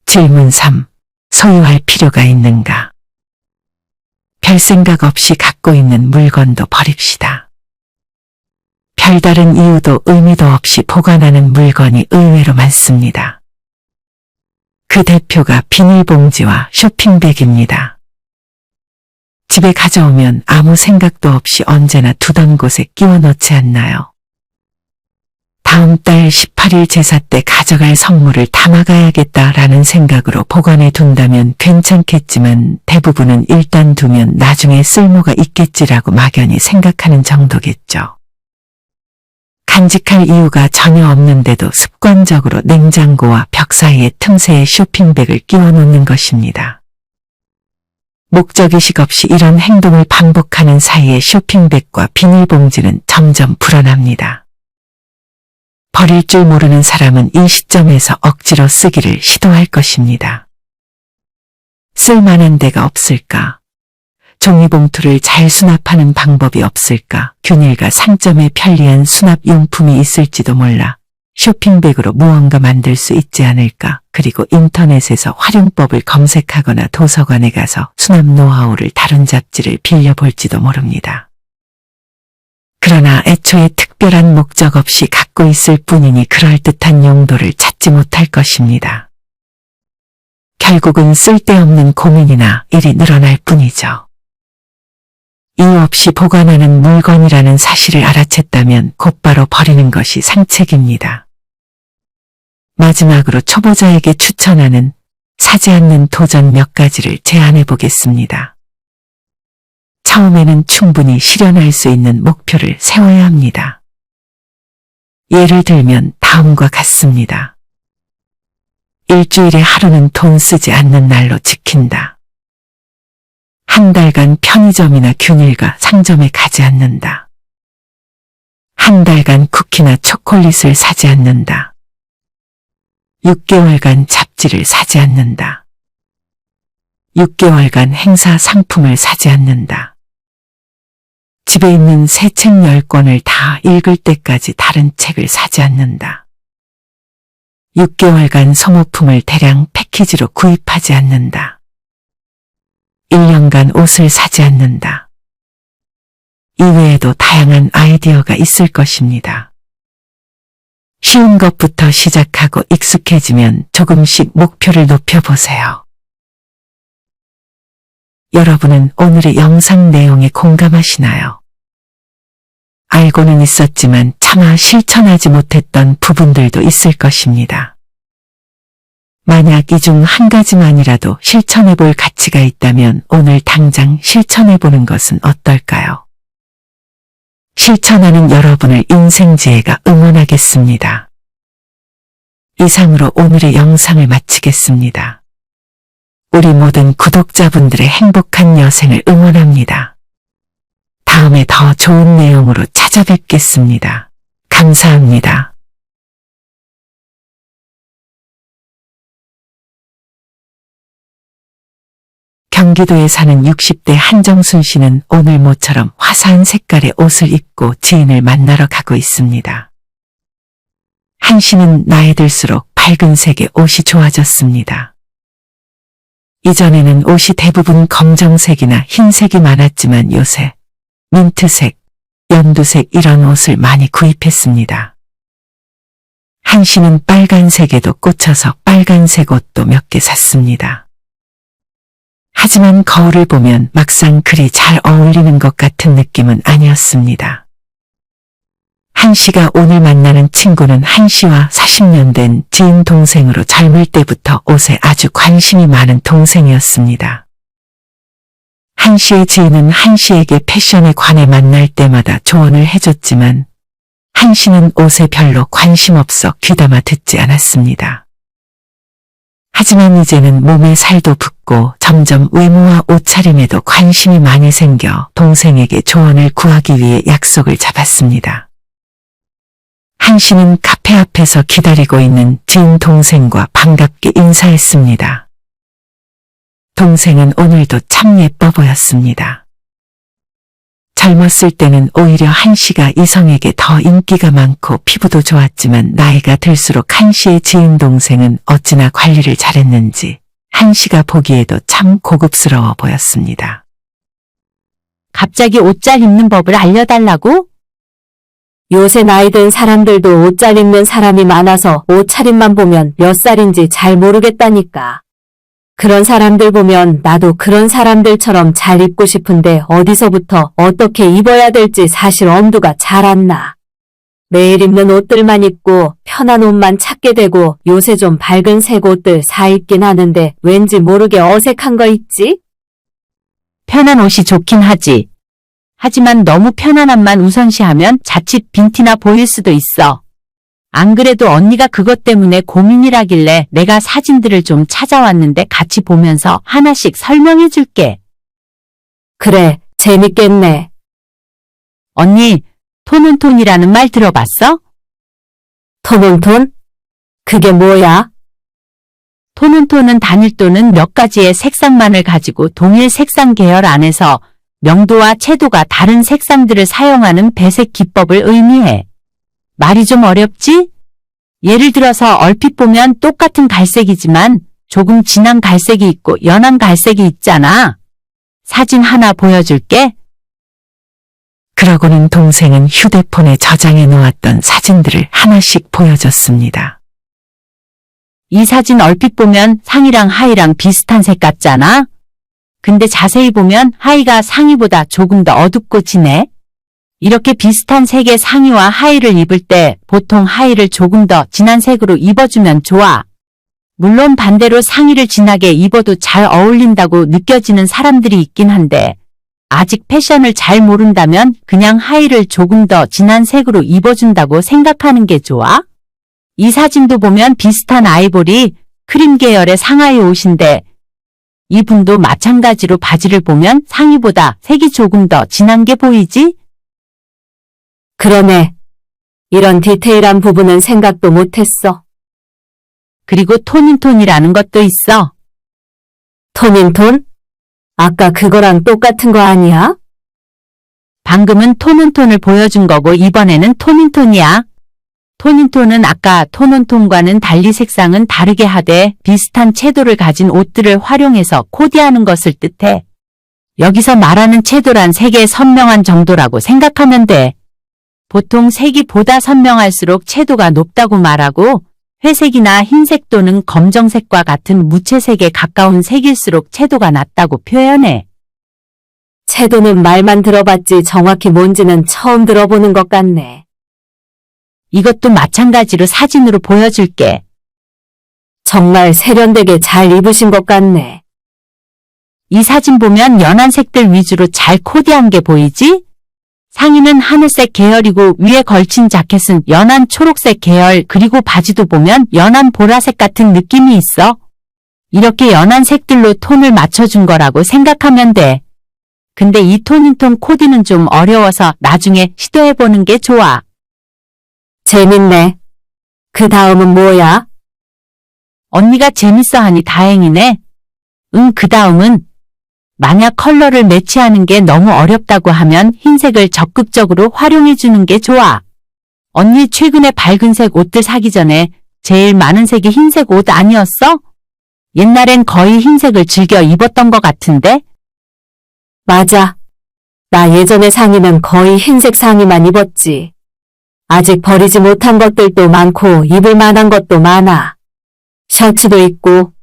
질문 3. 소유할 필요가 있는가? 별 생각 없이 갖고 있는 물건도 버립시다. 별다른 이유도 의미도 없이 보관하는 물건이 의외로 많습니다. 그 대표가 비닐봉지와 쇼핑백입니다. 집에 가져오면 아무 생각도 없이 언제나 두던 곳에 끼워 넣지 않나요? 다음 달 18일 제사 때 가져갈 선물을 담아가야겠다라는 생각으로 보관해 둔다면 괜찮겠지만 대부분은 일단 두면 나중에 쓸모가 있겠지라고 막연히 생각하는 정도겠죠. 간직할 이유가 전혀 없는데도 습관적으로 냉장고와 벽 사이의 틈새에 쇼핑백을 끼워 놓는 것입니다. 목적의식 없이 이런 행동을 반복하는 사이에 쇼핑백과 비닐봉지는 점점 불어납니다. 버릴 줄 모르는 사람은 이 시점에서 억지로 쓰기를 시도할 것입니다. 쓸만한 데가 없을까? 종이봉투를 잘 수납하는 방법이 없을까? 균일과 상점에 편리한 수납용품이 있을지도 몰라. 쇼핑백으로 무언가 만들 수 있지 않을까? 그리고 인터넷에서 활용법을 검색하거나 도서관에 가서 수납 노하우를 다룬 잡지를 빌려볼지도 모릅니다. 그러나 애초에 특별한 목적 없이 갖고 있을 뿐이니 그럴듯한 용도를 찾지 못할 것입니다. 결국은 쓸데없는 고민이나 일이 늘어날 뿐이죠. 이유 없이 보관하는 물건이라는 사실을 알아챘다면 곧바로 버리는 것이 상책입니다. 마지막으로 초보자에게 추천하는 사지 않는 도전 몇 가지를 제안해 보겠습니다. 처음에는 충분히 실현할 수 있는 목표를 세워야 합니다. 예를 들면 다음과 같습니다. 일주일에 하루는 돈 쓰지 않는 날로 지킨다. 한 달간 편의점이나 균일과 상점에 가지 않는다. 한 달간 쿠키나 초콜릿을 사지 않는다. 6개월간 잡지를 사지 않는다. 6개월간 행사 상품을 사지 않는다. 집에 있는 새 책 10권을 다 읽을 때까지 다른 책을 사지 않는다. 6개월간 소모품을 대량 패키지로 구입하지 않는다. 1년간 옷을 사지 않는다. 이외에도 다양한 아이디어가 있을 것입니다. 쉬운 것부터 시작하고 익숙해지면 조금씩 목표를 높여보세요. 여러분은 오늘의 영상 내용에 공감하시나요? 알고는 있었지만 차마 실천하지 못했던 부분들도 있을 것입니다. 만약 이 중 한 가지만이라도 실천해 볼 가치가 있다면 오늘 당장 실천해 보는 것은 어떨까요? 실천하는 여러분을 인생지혜가 응원하겠습니다. 이상으로 오늘의 영상을 마치겠습니다. 우리 모든 구독자분들의 행복한 여생을 응원합니다. 다음에 더 좋은 내용으로 찾아뵙겠습니다. 감사합니다. 경기도에 사는 60대 한정순 씨는 오늘 모처럼 화사한 색깔의 옷을 입고 지인을 만나러 가고 있습니다. 한 씨는 나이 들수록 밝은 색의 옷이 좋아졌습니다. 이전에는 옷이 대부분 검정색이나 흰색이 많았지만 요새 민트색, 연두색 이런 옷을 많이 구입했습니다. 한 씨는 빨간색에도 꽂혀서 빨간색 옷도 몇 개 샀습니다. 하지만 거울을 보면 막상 그리 잘 어울리는 것 같은 느낌은 아니었습니다. 한 씨가 오늘 만나는 친구는 한 씨와 40년 된 지인 동생으로 젊을 때부터 옷에 아주 관심이 많은 동생이었습니다. 한 씨의 지인은 한 씨에게 패션에 관해 만날 때마다 조언을 해줬지만 한 씨는 옷에 별로 관심 없어 귀담아 듣지 않았습니다. 하지만 이제는 몸에 살도 붙고 점점 외모와 옷차림에도 관심이 많이 생겨 동생에게 조언을 구하기 위해 약속을 잡았습니다. 한 씨는 카페 앞에서 기다리고 있는 지인 동생과 반갑게 인사했습니다. 동생은 오늘도 참 예뻐 보였습니다. 젊었을 때는 오히려 한 씨가 이성에게 더 인기가 많고 피부도 좋았지만 나이가 들수록 한 씨의 지인 동생은 어찌나 관리를 잘했는지 한 씨가 보기에도 참 고급스러워 보였습니다. 갑자기 옷 잘 입는 법을 알려달라고? 요새 나이 든 사람들도 옷 잘 입는 사람이 많아서 옷차림만 보면 몇 살인지 잘 모르겠다니까. 그런 사람들 보면 나도 그런 사람들처럼 잘 입고 싶은데 어디서부터 어떻게 입어야 될지 사실 엄두가 잘 안 나. 매일 입는 옷들만 입고 편한 옷만 찾게 되고 요새 좀 밝은 색 옷들 사 입긴 하는데 왠지 모르게 어색한 거 있지? 편한 옷이 좋긴 하지. 하지만 너무 편안함만 우선시하면 자칫 빈티나 보일 수도 있어. 안 그래도 언니가 그것 때문에 고민이라길래 내가 사진들을 좀 찾아왔는데 같이 보면서 하나씩 설명해 줄게. 그래, 재밌겠네. 언니, 톤온톤이라는 말 들어봤어? 톤온톤? 그게 뭐야? 톤온톤은 단일 또는 몇 가지의 색상만을 가지고 동일 색상 계열 안에서 명도와 채도가 다른 색상들을 사용하는 배색 기법을 의미해. 말이 좀 어렵지? 예를 들어서 얼핏 보면 똑같은 갈색이지만 조금 진한 갈색이 있고 연한 갈색이 있잖아. 사진 하나 보여줄게. 그러고는 동생은 휴대폰에 저장해 놓았던 사진들을 하나씩 보여줬습니다. 이 사진 얼핏 보면 상의랑 하의랑 비슷한 색 같잖아? 근데 자세히 보면 하의가 상의보다 조금 더 어둡고 진해. 이렇게 비슷한 색의 상의와 하의를 입을 때 보통 하의를 조금 더 진한 색으로 입어주면 좋아. 물론 반대로 상의를 진하게 입어도 잘 어울린다고 느껴지는 사람들이 있긴 한데 아직 패션을 잘 모른다면 그냥 하의를 조금 더 진한 색으로 입어준다고 생각하는 게 좋아. 이 사진도 보면 비슷한 아이보리, 크림 계열의 상하이 옷인데 이분도 마찬가지로 바지를 보면 상의보다 색이 조금 더 진한 게 보이지? 그러네. 이런 디테일한 부분은 생각도 못했어. 그리고 톤인톤이라는 것도 있어. 톤인톤? 아까 그거랑 똑같은 거 아니야? 방금은 톤온톤을 보여준 거고 이번에는 톤인톤이야. 톤인톤은 아까 톤온톤과는 달리 색상은 다르게 하되 비슷한 채도를 가진 옷들을 활용해서 코디하는 것을 뜻해. 여기서 말하는 채도란 색의 선명한 정도라고 생각하면 돼. 보통 색이 보다 선명할수록 채도가 높다고 말하고 회색이나 흰색 또는 검정색과 같은 무채색에 가까운 색일수록 채도가 낮다고 표현해. 채도는 말만 들어봤지 정확히 뭔지는 처음 들어보는 것 같네. 이것도 마찬가지로 사진으로 보여줄게. 정말 세련되게 잘 입으신 것 같네. 이 사진 보면 연한 색들 위주로 잘 코디한 게 보이지? 상의는 하늘색 계열이고 위에 걸친 자켓은 연한 초록색 계열 그리고 바지도 보면 연한 보라색 같은 느낌이 있어. 이렇게 연한 색들로 톤을 맞춰준 거라고 생각하면 돼. 근데 이 톤인톤 코디는 좀 어려워서 나중에 시도해보는 게 좋아. 재밌네. 그 다음은 뭐야? 언니가 재밌어 하니 다행이네. 그 다음은 만약 컬러를 매치하는 게 너무 어렵다고 하면 흰색을 적극적으로 활용해주는 게 좋아. 언니 최근에 밝은색 옷들 사기 전에 제일 많은 색이 흰색 옷 아니었어? 옛날엔 거의 흰색을 즐겨 입었던 것 같은데? 맞아. 나 예전에 상의는 거의 흰색 상의만 입었지. 아직 버리지 못한 것들도 많고 입을 만한 것도 많아. 셔츠도 있고.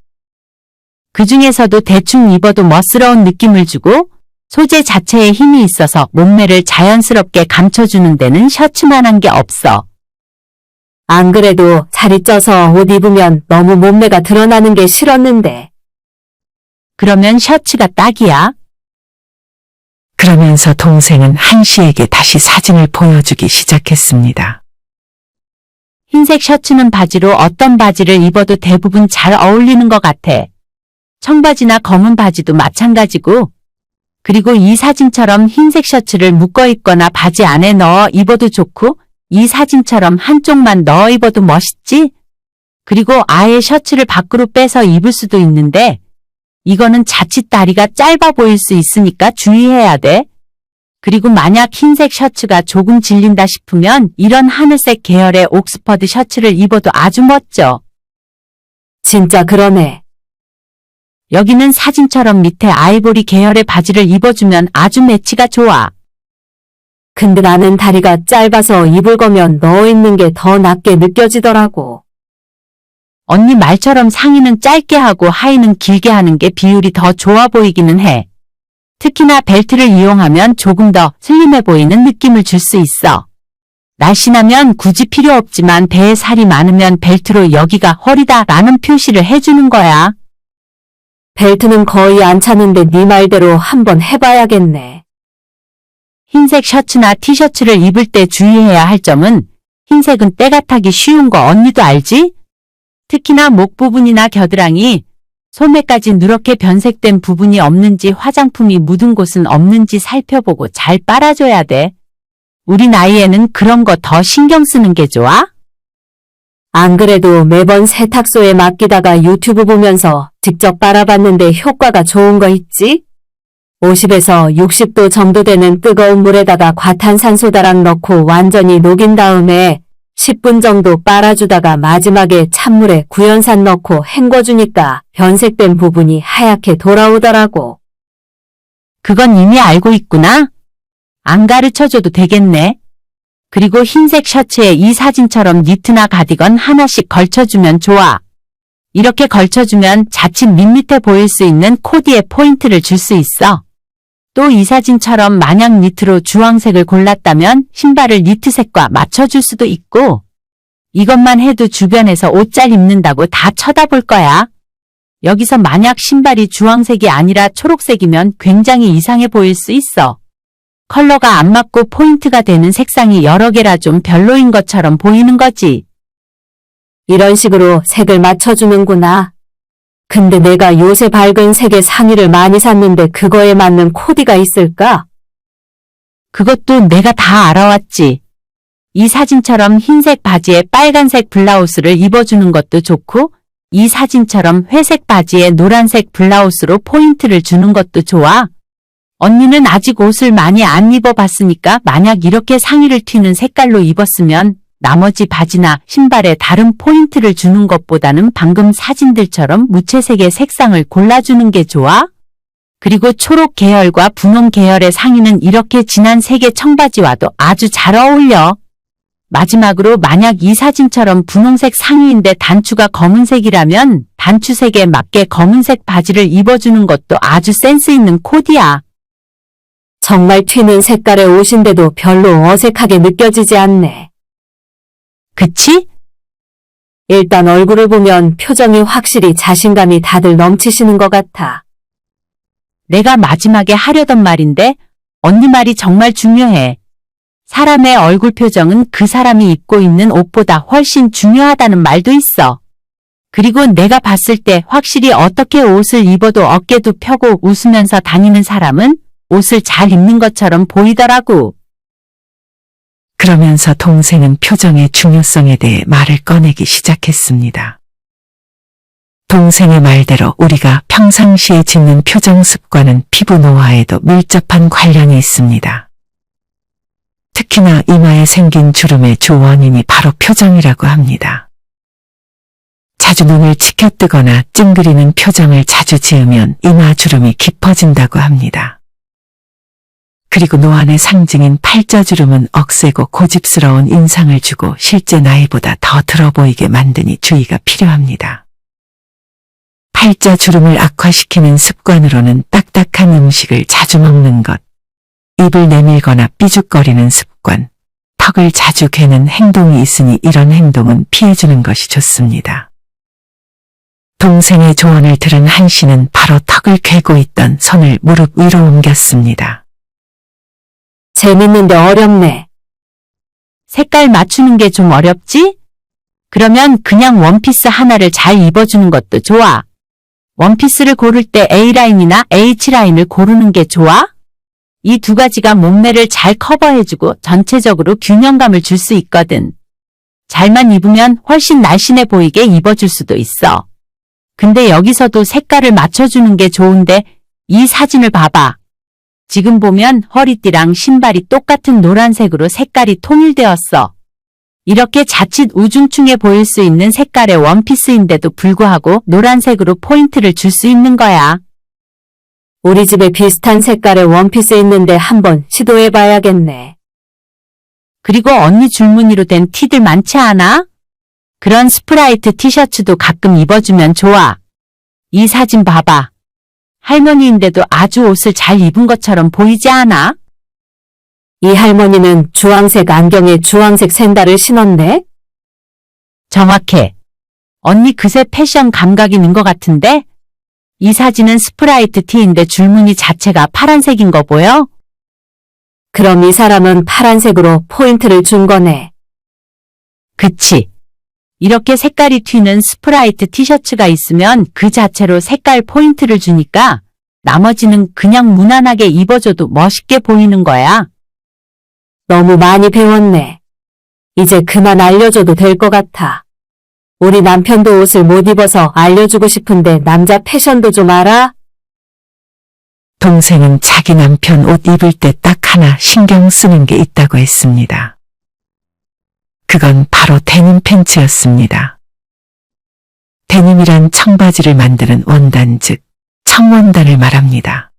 그 중에서도 대충 입어도 멋스러운 느낌을 주고 소재 자체에 힘이 있어서 몸매를 자연스럽게 감춰주는 데는 셔츠만한 게 없어. 안 그래도 살이 쪄서 옷 입으면 너무 몸매가 드러나는 게 싫었는데. 그러면 셔츠가 딱이야. 그러면서 동생은 한씨에게 다시 사진을 보여주기 시작했습니다. 흰색 셔츠는 바지로 어떤 바지를 입어도 대부분 잘 어울리는 것 같아. 청바지나 검은 바지도 마찬가지고. 그리고 이 사진처럼 흰색 셔츠를 묶어 입거나 바지 안에 넣어 입어도 좋고 이 사진처럼 한쪽만 넣어 입어도 멋있지? 그리고 아예 셔츠를 밖으로 빼서 입을 수도 있는데 이거는 자칫 다리가 짧아 보일 수 있으니까 주의해야 돼. 그리고 만약 흰색 셔츠가 조금 질린다 싶으면 이런 하늘색 계열의 옥스퍼드 셔츠를 입어도 아주 멋져. 진짜 그러네. 여기는 사진처럼 밑에 아이보리 계열의 바지를 입어주면 아주 매치가 좋아. 근데 나는 다리가 짧아서 입을 거면 넣어 있는 게 더 낫게 느껴지더라고. 언니 말처럼 상의는 짧게 하고 하의는 길게 하는 게 비율이 더 좋아 보이기는 해. 특히나 벨트를 이용하면 조금 더 슬림해 보이는 느낌을 줄 수 있어. 날씬하면 굳이 필요 없지만 배에 살이 많으면 벨트로 여기가 허리다 라는 표시를 해주는 거야. 벨트는 거의 안 차는데 네 말대로 한번 해봐야겠네. 흰색 셔츠나 티셔츠를 입을 때 주의해야 할 점은 흰색은 때가 타기 쉬운 거 언니도 알지? 특히나 목 부분이나 겨드랑이, 소매까지 누렇게 변색된 부분이 없는지 화장품이 묻은 곳은 없는지 살펴보고 잘 빨아줘야 돼. 우리 나이에는 그런 거 더 신경 쓰는 게 좋아? 안 그래도 매번 세탁소에 맡기다가 유튜브 보면서 직접 빨아봤는데 효과가 좋은 거 있지? 50에서 60도 정도 되는 뜨거운 물에다가 과탄산소다랑 넣고 완전히 녹인 다음에 10분 정도 빨아주다가 마지막에 찬물에 구연산 넣고 헹궈주니까 변색된 부분이 하얗게 돌아오더라고. 그건 이미 알고 있구나. 안 가르쳐줘도 되겠네. 그리고 흰색 셔츠에 이 사진처럼 니트나 가디건 하나씩 걸쳐주면 좋아. 이렇게 걸쳐주면 자칫 밋밋해 보일 수 있는 코디에 포인트를 줄 수 있어. 또 이 사진처럼 만약 니트로 주황색을 골랐다면 신발을 니트색과 맞춰줄 수도 있고, 이것만 해도 주변에서 옷 잘 입는다고 다 쳐다볼 거야. 여기서 만약 신발이 주황색이 아니라 초록색이면 굉장히 이상해 보일 수 있어. 컬러가 안 맞고 포인트가 되는 색상이 여러 개라 좀 별로인 것처럼 보이는 거지. 이런 식으로 색을 맞춰주는구나. 근데 내가 요새 밝은 색의 상의를 많이 샀는데 그거에 맞는 코디가 있을까? 그것도 내가 다 알아왔지. 이 사진처럼 흰색 바지에 빨간색 블라우스를 입어주는 것도 좋고, 이 사진처럼 회색 바지에 노란색 블라우스로 포인트를 주는 것도 좋아. 언니는 아직 옷을 많이 안 입어봤으니까 만약 이렇게 상의를 튀는 색깔로 입었으면 나머지 바지나 신발에 다른 포인트를 주는 것보다는 방금 사진들처럼 무채색의 색상을 골라주는 게 좋아. 그리고 초록 계열과 분홍 계열의 상의는 이렇게 진한 색의 청바지와도 아주 잘 어울려. 마지막으로 만약 이 사진처럼 분홍색 상의인데 단추가 검은색이라면 단추색에 맞게 검은색 바지를 입어주는 것도 아주 센스 있는 코디야. 정말 튀는 색깔의 옷인데도 별로 어색하게 느껴지지 않네. 그치? 일단 얼굴을 보면 표정이 확실히 자신감이 다들 넘치시는 것 같아. 내가 마지막에 하려던 말인데 언니 말이 정말 중요해. 사람의 얼굴 표정은 그 사람이 입고 있는 옷보다 훨씬 중요하다는 말도 있어. 그리고 내가 봤을 때 확실히 어떻게 옷을 입어도 어깨도 펴고 웃으면서 다니는 사람은 옷을 잘 입는 것처럼 보이더라고. 그러면서 동생은 표정의 중요성에 대해 말을 꺼내기 시작했습니다. 동생의 말대로 우리가 평상시에 짓는 표정 습관은 피부 노화에도 밀접한 관련이 있습니다. 특히나 이마에 생긴 주름의 주 원인이 바로 표정이라고 합니다. 자주 눈을 치켜뜨거나 찡그리는 표정을 자주 지으면 이마 주름이 깊어진다고 합니다. 그리고 노안의 상징인 팔자주름은 억세고 고집스러운 인상을 주고 실제 나이보다 더 들어 보이게 만드니 주의가 필요합니다. 팔자주름을 악화시키는 습관으로는 딱딱한 음식을 자주 먹는 것, 입을 내밀거나 삐죽거리는 습관, 턱을 자주 괴는 행동이 있으니 이런 행동은 피해주는 것이 좋습니다. 동생의 조언을 들은 한 씨는 바로 턱을 괴고 있던 손을 무릎 위로 옮겼습니다. 재밌는데 어렵네. 색깔 맞추는 게 좀 어렵지? 그러면 그냥 원피스 하나를 잘 입어주는 것도 좋아. 원피스를 고를 때 A라인이나 H라인을 고르는 게 좋아? 이 두 가지가 몸매를 잘 커버해주고 전체적으로 균형감을 줄 수 있거든. 잘만 입으면 훨씬 날씬해 보이게 입어줄 수도 있어. 근데 여기서도 색깔을 맞춰주는 게 좋은데 이 사진을 봐봐. 지금 보면 허리띠랑 신발이 똑같은 노란색으로 색깔이 통일되었어. 이렇게 자칫 우중충해 보일 수 있는 색깔의 원피스인데도 불구하고 노란색으로 포인트를 줄 수 있는 거야. 우리 집에 비슷한 색깔의 원피스 있는데 한번 시도해봐야겠네. 그리고 언니 줄무늬로 된 티들 많지 않아? 그런 스프라이트 티셔츠도 가끔 입어주면 좋아. 이 사진 봐봐. 할머니인데도 아주 옷을 잘 입은 것처럼 보이지 않아? 이 할머니는 주황색 안경에 주황색 샌들을 신었네? 정확해. 언니 그새 패션 감각이 있는 것 같은데? 이 사진은 스프라이트 티인데 줄무늬 자체가 파란색인 거 보여? 그럼 이 사람은 파란색으로 포인트를 준 거네. 그치. 이렇게 색깔이 튀는 스프라이트 티셔츠가 있으면 그 자체로 색깔 포인트를 주니까 나머지는 그냥 무난하게 입어줘도 멋있게 보이는 거야. 너무 많이 배웠네. 이제 그만 알려줘도 될 것 같아. 우리 남편도 옷을 못 입어서 알려주고 싶은데 남자 패션도 좀 알아? 동생은 자기 남편 옷 입을 때 딱 하나 신경 쓰는 게 있다고 했습니다. 그건 바로 데님 팬츠였습니다. 데님이란 청바지를 만드는 원단 즉 청원단을 말합니다.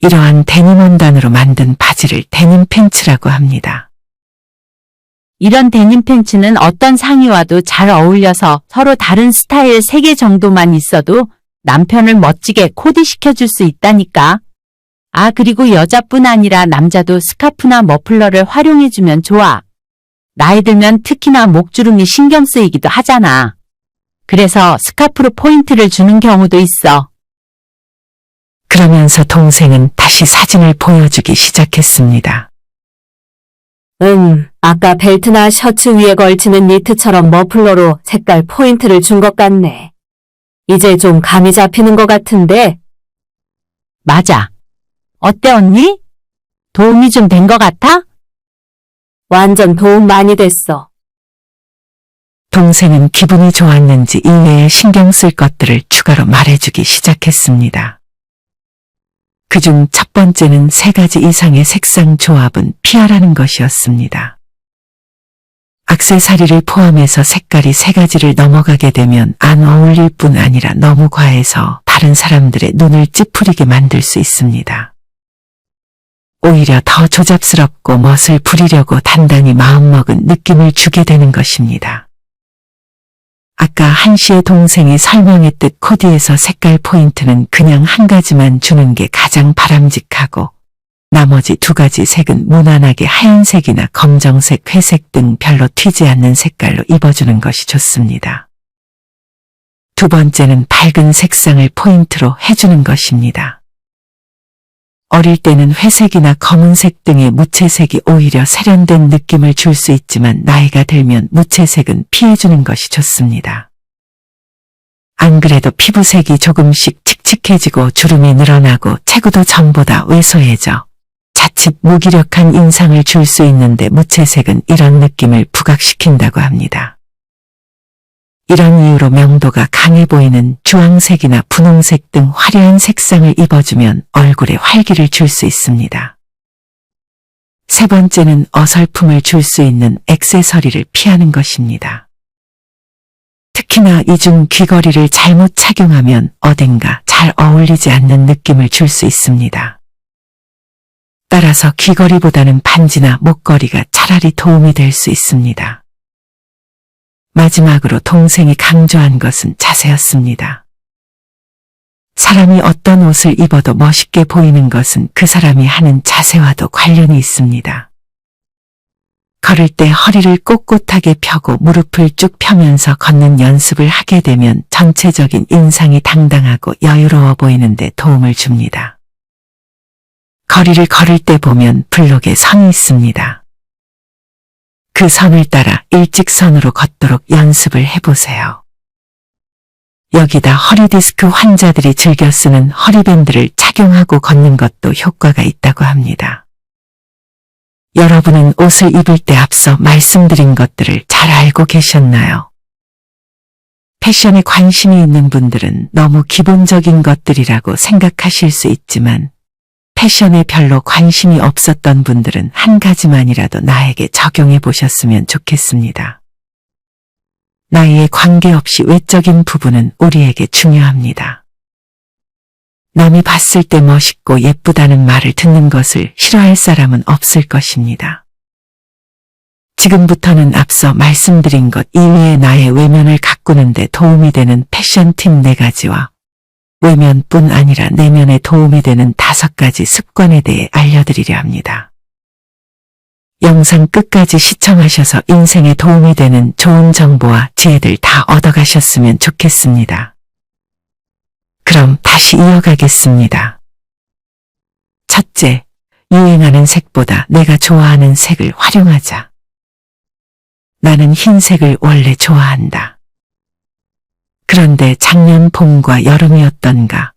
이러한 데님 원단으로 만든 바지를 데님 팬츠라고 합니다. 이런 데님 팬츠는 어떤 상의와도 잘 어울려서 서로 다른 스타일 3개 정도만 있어도 남편을 멋지게 코디시켜줄 수 있다니까. 아, 그리고 여자뿐 아니라 남자도 스카프나 머플러를 활용해주면 좋아. 나이 들면 특히나 목주름이 신경 쓰이기도 하잖아. 그래서 스카프로 포인트를 주는 경우도 있어. 그러면서 동생은 다시 사진을 보여주기 시작했습니다. 아까 벨트나 셔츠 위에 걸치는 니트처럼 머플러로 색깔 포인트를 준 것 같네. 이제 좀 감이 잡히는 것 같은데? 맞아. 어때 언니? 도움이 좀 된 것 같아? 완전 도움 많이 됐어. 동생은 기분이 좋았는지 이외에 신경 쓸 것들을 추가로 말해주기 시작했습니다. 그중 첫 번째는 3가지 이상의 색상 조합은 피하라는 것이었습니다. 액세서리를 포함해서 색깔이 3가지를 넘어가게 되면 안 어울릴 뿐 아니라 너무 과해서 다른 사람들의 눈을 찌푸리게 만들 수 있습니다. 오히려 더 조잡스럽고 멋을 부리려고 단단히 마음먹은 느낌을 주게 되는 것입니다. 아까 한시의 동생이 설명했듯 코디에서 색깔 포인트는 그냥 한 가지만 주는 게 가장 바람직하고 나머지 2가지 색은 무난하게 하얀색이나 검정색, 회색 등 별로 튀지 않는 색깔로 입어주는 것이 좋습니다. 2번째는 밝은 색상을 포인트로 해주는 것입니다. 어릴 때는 회색이나 검은색 등의 무채색이 오히려 세련된 느낌을 줄 수 있지만 나이가 들면 무채색은 피해주는 것이 좋습니다. 안 그래도 피부색이 조금씩 칙칙해지고 주름이 늘어나고 체구도 전보다 왜소해져 자칫 무기력한 인상을 줄 수 있는데 무채색은 이런 느낌을 부각시킨다고 합니다. 이런 이유로 명도가 강해 보이는 주황색이나 분홍색 등 화려한 색상을 입어주면 얼굴에 활기를 줄 수 있습니다. 3번째는 어설픔을 줄 수 있는 액세서리를 피하는 것입니다. 특히나 이중 귀걸이를 잘못 착용하면 어딘가 잘 어울리지 않는 느낌을 줄 수 있습니다. 따라서 귀걸이보다는 반지나 목걸이가 차라리 도움이 될 수 있습니다. 마지막으로 동생이 강조한 것은 자세였습니다. 사람이 어떤 옷을 입어도 멋있게 보이는 것은 그 사람이 하는 자세와도 관련이 있습니다. 걸을 때 허리를 꼿꼿하게 펴고 무릎을 쭉 펴면서 걷는 연습을 하게 되면 전체적인 인상이 당당하고 여유로워 보이는데 도움을 줍니다. 거리를 걸을 때 보면 블록에 선이 있습니다. 그 선을 따라 일직선으로 걷도록 연습을 해보세요. 여기다 허리디스크 환자들이 즐겨 쓰는 허리밴드를 착용하고 걷는 것도 효과가 있다고 합니다. 여러분은 옷을 입을 때 앞서 말씀드린 것들을 잘 알고 계셨나요? 패션에 관심이 있는 분들은 너무 기본적인 것들이라고 생각하실 수 있지만 패션에 별로 관심이 없었던 분들은 한 가지만이라도 나에게 적용해 보셨으면 좋겠습니다. 나이에 관계없이 외적인 부분은 우리에게 중요합니다. 남이 봤을 때 멋있고 예쁘다는 말을 듣는 것을 싫어할 사람은 없을 것입니다. 지금부터는 앞서 말씀드린 것 이외에 나의 외면을 가꾸는 데 도움이 되는 패션 팁 4가지와 외면뿐 아니라 내면에 도움이 되는 5가지 습관에 대해 알려드리려 합니다. 영상 끝까지 시청하셔서 인생에 도움이 되는 좋은 정보와 지혜들 다 얻어가셨으면 좋겠습니다. 그럼 다시 이어가겠습니다. 첫째, 유행하는 색보다 내가 좋아하는 색을 활용하자. 나는 흰색을 원래 좋아한다. 그런데 작년 봄과 여름이었던가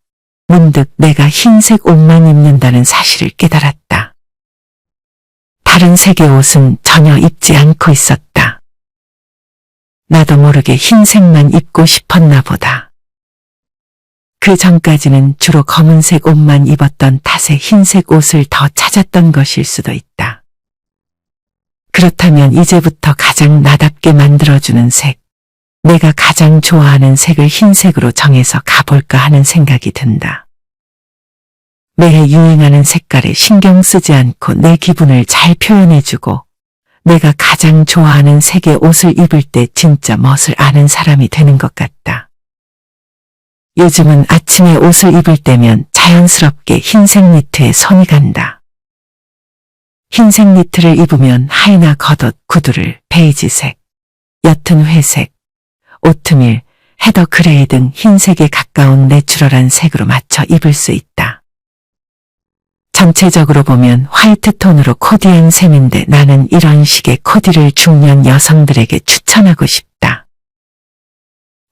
문득 내가 흰색 옷만 입는다는 사실을 깨달았다. 다른 색의 옷은 전혀 입지 않고 있었다. 나도 모르게 흰색만 입고 싶었나 보다. 그 전까지는 주로 검은색 옷만 입었던 탓에 흰색 옷을 더 찾았던 것일 수도 있다. 그렇다면 이제부터 가장 나답게 만들어주는 색, 내가 가장 좋아하는 색을 흰색으로 정해서 가볼까 하는 생각이 든다. 매해 유행하는 색깔에 신경 쓰지 않고 내 기분을 잘 표현해주고 내가 가장 좋아하는 색의 옷을 입을 때 진짜 멋을 아는 사람이 되는 것 같다. 요즘은 아침에 옷을 입을 때면 자연스럽게 흰색 니트에 손이 간다. 흰색 니트를 입으면 하의나 겉옷, 구두를 베이지색, 옅은 회색, 오트밀, 헤더 그레이 등 흰색에 가까운 내추럴한 색으로 맞춰 입을 수 있다. 전체적으로 보면 화이트 톤으로 코디한 셈인데 나는 이런 식의 코디를 중년 여성들에게 추천하고 싶다.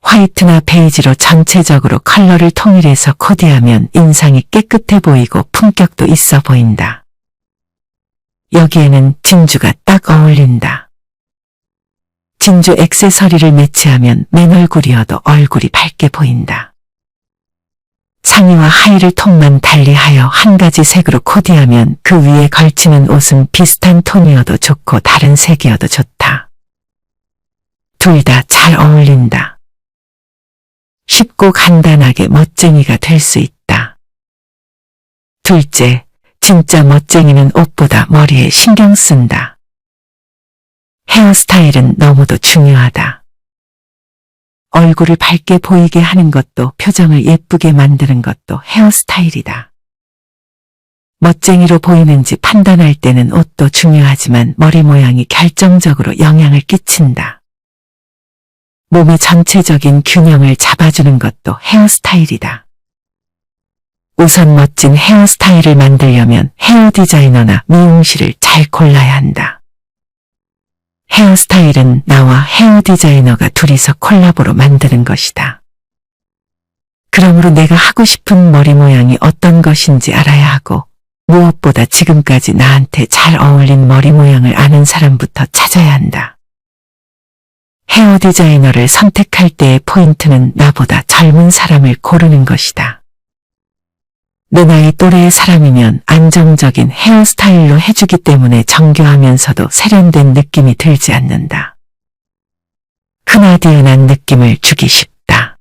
화이트나 베이지로 전체적으로 컬러를 통일해서 코디하면 인상이 깨끗해 보이고 품격도 있어 보인다. 여기에는 진주가 딱 어울린다. 진주 액세서리를 매치하면 맨 얼굴이어도 얼굴이 밝게 보인다. 상의와 하의를 톤만 달리하여 한 가지 색으로 코디하면 그 위에 걸치는 옷은 비슷한 톤이어도 좋고 다른 색이어도 좋다. 둘 다 잘 어울린다. 쉽고 간단하게 멋쟁이가 될 수 있다. 둘째, 진짜 멋쟁이는 옷보다 머리에 신경 쓴다. 헤어스타일은 너무도 중요하다. 얼굴을 밝게 보이게 하는 것도 표정을 예쁘게 만드는 것도 헤어스타일이다. 멋쟁이로 보이는지 판단할 때는 옷도 중요하지만 머리 모양이 결정적으로 영향을 끼친다. 몸의 전체적인 균형을 잡아주는 것도 헤어스타일이다. 우선 멋진 헤어스타일을 만들려면 헤어 디자이너나 미용실을 잘 골라야 한다. 헤어스타일은 나와 헤어 디자이너가 둘이서 콜라보로 만드는 것이다. 그러므로 내가 하고 싶은 머리 모양이 어떤 것인지 알아야 하고 무엇보다 지금까지 나한테 잘 어울린 머리 모양을 아는 사람부터 찾아야 한다. 헤어 디자이너를 선택할 때의 포인트는 나보다 젊은 사람을 고르는 것이다. 내 나이 또래의 사람이면 안정적인 헤어스타일로 해주기 때문에 정교하면서도 세련된 느낌이 들지 않는다. 흔하디흔한 느낌을 주기 쉽다.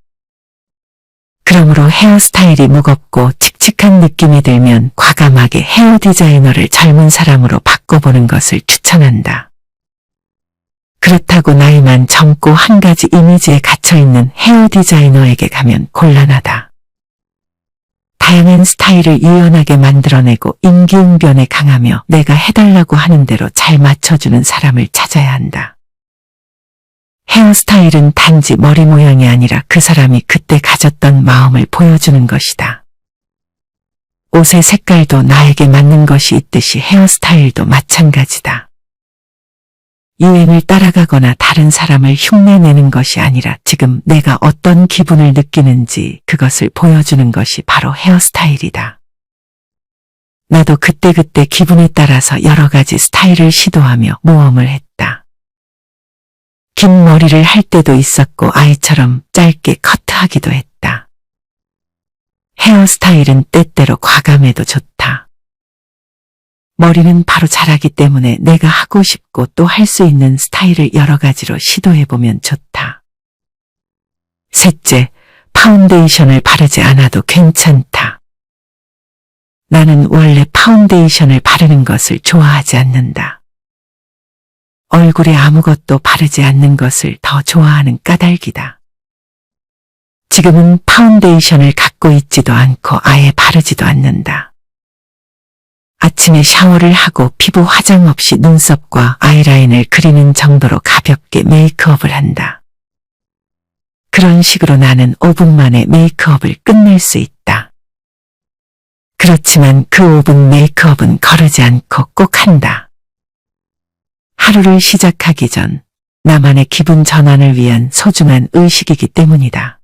그러므로 헤어스타일이 무겁고 칙칙한 느낌이 들면 과감하게 헤어 디자이너를 젊은 사람으로 바꿔보는 것을 추천한다. 그렇다고 나이만 젊고 한 가지 이미지에 갇혀있는 헤어 디자이너에게 가면 곤란하다. 다양한 스타일을 유연하게 만들어내고 임기응변에 강하며 내가 해달라고 하는 대로 잘 맞춰주는 사람을 찾아야 한다. 헤어스타일은 단지 머리 모양이 아니라 그 사람이 그때 가졌던 마음을 보여주는 것이다. 옷의 색깔도 나에게 맞는 것이 있듯이 헤어스타일도 마찬가지다. 유행을 따라가거나 다른 사람을 흉내내는 것이 아니라 지금 내가 어떤 기분을 느끼는지 그것을 보여주는 것이 바로 헤어스타일이다. 나도 그때그때 기분에 따라서 여러 가지 스타일을 시도하며 모험을 했다. 긴 머리를 할 때도 있었고 아이처럼 짧게 커트하기도 했다. 헤어스타일은 때때로 과감해도 좋다. 머리는 바로 자라기 때문에 내가 하고 싶고 또 할 수 있는 스타일을 여러 가지로 시도해보면 좋다. 셋째, 파운데이션을 바르지 않아도 괜찮다. 나는 원래 파운데이션을 바르는 것을 좋아하지 않는다. 얼굴에 아무것도 바르지 않는 것을 더 좋아하는 까닭이다. 지금은 파운데이션을 갖고 있지도 않고 아예 바르지도 않는다. 아침에 샤워를 하고 피부 화장 없이 눈썹과 아이라인을 그리는 정도로 가볍게 메이크업을 한다. 그런 식으로 나는 5분 만에 메이크업을 끝낼 수 있다. 그렇지만 그 5분 메이크업은 거르지 않고 꼭 한다. 하루를 시작하기 전 나만의 기분 전환을 위한 소중한 의식이기 때문이다.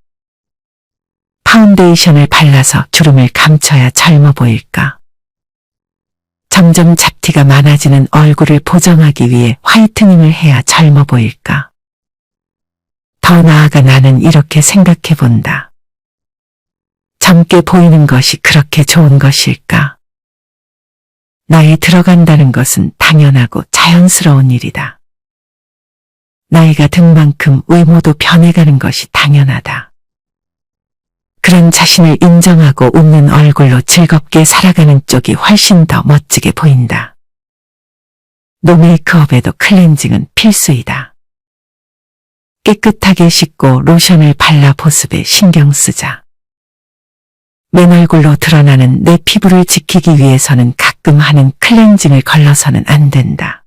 파운데이션을 발라서 주름을 감춰야 젊어 보일까? 점점 잡티가 많아지는 얼굴을 보정하기 위해 화이트닝을 해야 젊어 보일까? 더 나아가 나는 이렇게 생각해 본다. 젊게 보이는 것이 그렇게 좋은 것일까? 나이 들어간다는 것은 당연하고 자연스러운 일이다. 나이가 든 만큼 외모도 변해가는 것이 당연하다. 그런 자신을 인정하고 웃는 얼굴로 즐겁게 살아가는 쪽이 훨씬 더 멋지게 보인다. 노메이크업에도 클렌징은 필수이다. 깨끗하게 씻고 로션을 발라 보습에 신경 쓰자. 맨 얼굴로 드러나는 내 피부를 지키기 위해서는 가끔 하는 클렌징을 걸러서는 안 된다.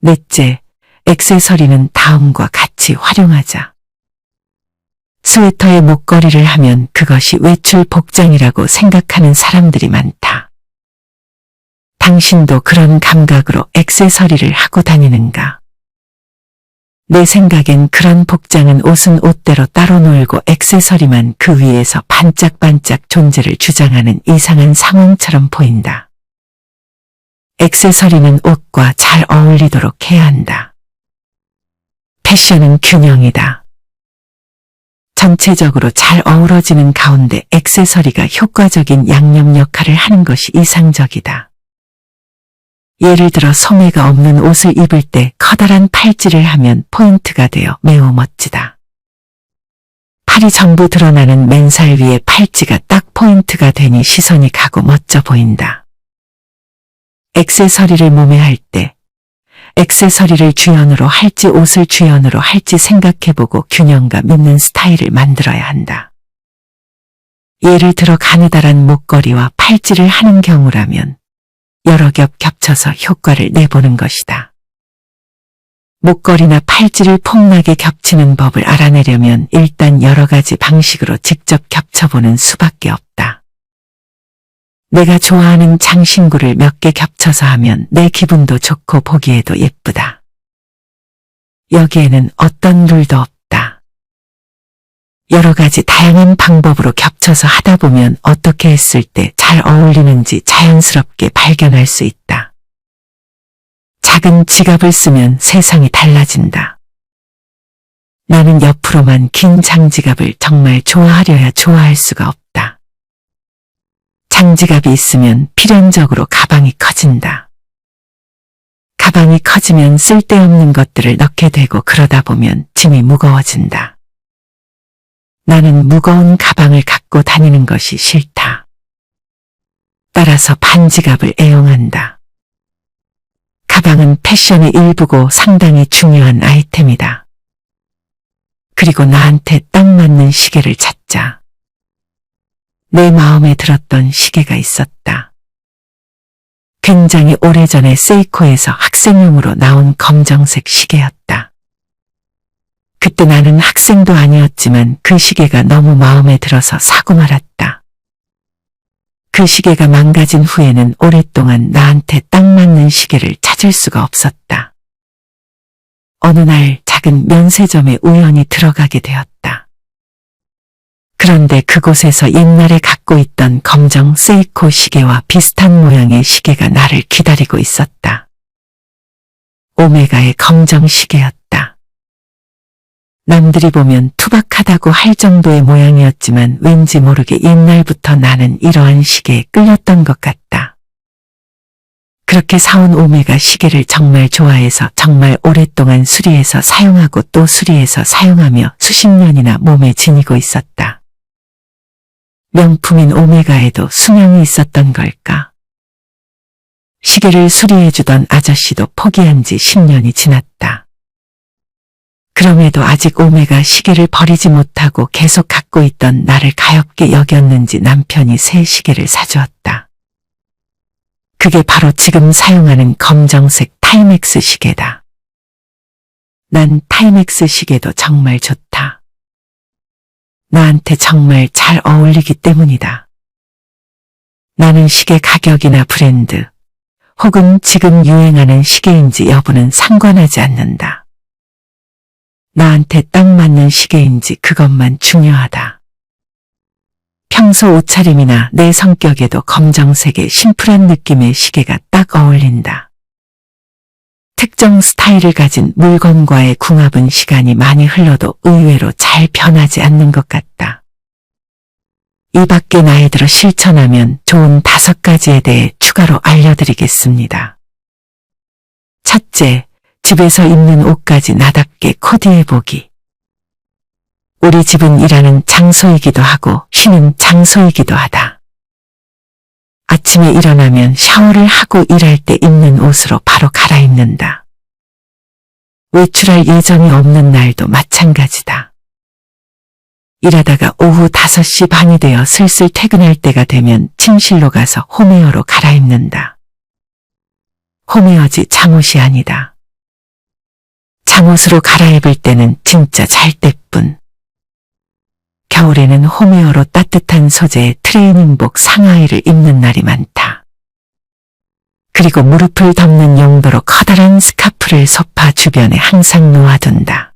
넷째, 액세서리는 다음과 같이 활용하자. 스웨터에 목걸이를 하면 그것이 외출 복장이라고 생각하는 사람들이 많다. 당신도 그런 감각으로 액세서리를 하고 다니는가? 내 생각엔 그런 복장은 옷은 옷대로 따로 놀고 액세서리만 그 위에서 반짝반짝 존재를 주장하는 이상한 상황처럼 보인다. 액세서리는 옷과 잘 어울리도록 해야 한다. 패션은 균형이다. 전체적으로 잘 어우러지는 가운데 액세서리가 효과적인 양념 역할을 하는 것이 이상적이다. 예를 들어 소매가 없는 옷을 입을 때 커다란 팔찌를 하면 포인트가 되어 매우 멋지다. 팔이 전부 드러나는 맨살 위에 팔찌가 딱 포인트가 되니 시선이 가고 멋져 보인다. 액세서리를 몸에 할 때 액세서리를 주연으로 할지 옷을 주연으로 할지 생각해보고 균형감 있는 스타일을 만들어야 한다. 예를 들어 가느다란 목걸이와 팔찌를 하는 경우라면 여러 겹 겹쳐서 효과를 내보는 것이다. 목걸이나 팔찌를 폭나게 겹치는 법을 알아내려면 일단 여러 가지 방식으로 직접 겹쳐보는 수밖에 없다. 내가 좋아하는 장신구를 몇 개 겹쳐서 하면 내 기분도 좋고 보기에도 예쁘다. 여기에는 어떤 룰도 없다. 여러 가지 다양한 방법으로 겹쳐서 하다 보면 어떻게 했을 때 잘 어울리는지 자연스럽게 발견할 수 있다. 작은 지갑을 쓰면 세상이 달라진다. 나는 옆으로만 긴 장지갑을 정말 좋아하려야 좋아할 수가 없다. 장지갑이 있으면 필연적으로 가방이 커진다. 가방이 커지면 쓸데없는 것들을 넣게 되고 그러다 보면 짐이 무거워진다. 나는 무거운 가방을 갖고 다니는 것이 싫다. 따라서 반지갑을 애용한다. 가방은 패션의 일부고 상당히 중요한 아이템이다. 그리고 나한테 딱 맞는 시계를 찾자. 내 마음에 들었던 시계가 있었다. 굉장히 오래전에 세이코에서 학생용으로 나온 검정색 시계였다. 그때 나는 학생도 아니었지만 그 시계가 너무 마음에 들어서 사고 말았다. 그 시계가 망가진 후에는 오랫동안 나한테 딱 맞는 시계를 찾을 수가 없었다. 어느 날 작은 면세점에 우연히 들어가게 되었다. 그런데 그곳에서 옛날에 갖고 있던 검정 세이코 시계와 비슷한 모양의 시계가 나를 기다리고 있었다. 오메가의 검정 시계였다. 남들이 보면 투박하다고 할 정도의 모양이었지만 왠지 모르게 옛날부터 나는 이러한 시계에 끌렸던 것 같다. 그렇게 사온 오메가 시계를 정말 좋아해서 정말 오랫동안 수리해서 사용하고 또 수리해서 사용하며 수십 년이나 몸에 지니고 있었다. 명품인 오메가에도 수명이 있었던 걸까? 시계를 수리해주던 아저씨도 포기한 지 10년이 지났다. 그럼에도 아직 오메가 시계를 버리지 못하고 계속 갖고 있던 나를 가엾게 여겼는지 남편이 새 시계를 사주었다. 그게 바로 지금 사용하는 검정색 타이맥스 시계다. 난 타이맥스 시계도 정말 좋다. 나한테 정말 잘 어울리기 때문이다. 나는 시계 가격이나 브랜드, 혹은 지금 유행하는 시계인지 여부는 상관하지 않는다. 나한테 딱 맞는 시계인지 그것만 중요하다. 평소 옷차림이나 내 성격에도 검정색의 심플한 느낌의 시계가 딱 어울린다. 특정 스타일을 가진 물건과의 궁합은 시간이 많이 흘러도 의외로 잘 변하지 않는 것 같다. 이 밖에 나이 들어 실천하면 좋은 5가지에 대해 추가로 알려드리겠습니다. 첫째, 집에서 입는 옷까지 나답게 코디해보기. 우리 집은 일하는 장소이기도 하고 쉬는 장소이기도 하다. 아침에 일어나면 샤워를 하고 일할 때 입는 옷으로 바로 갈아입는다. 외출할 예정이 없는 날도 마찬가지다. 일하다가 오후 5시 반이 되어 슬슬 퇴근할 때가 되면 침실로 가서 홈웨어로 갈아입는다. 홈웨어지 잠옷이 아니다. 잠옷으로 갈아입을 때는 진짜 잘 때뿐. 겨울에는 홈웨어로 따뜻한 소재의 트레이닝복 상하의를 입는 날이 많다. 그리고 무릎을 덮는 용도로 커다란 스카프를 소파 주변에 항상 놓아둔다.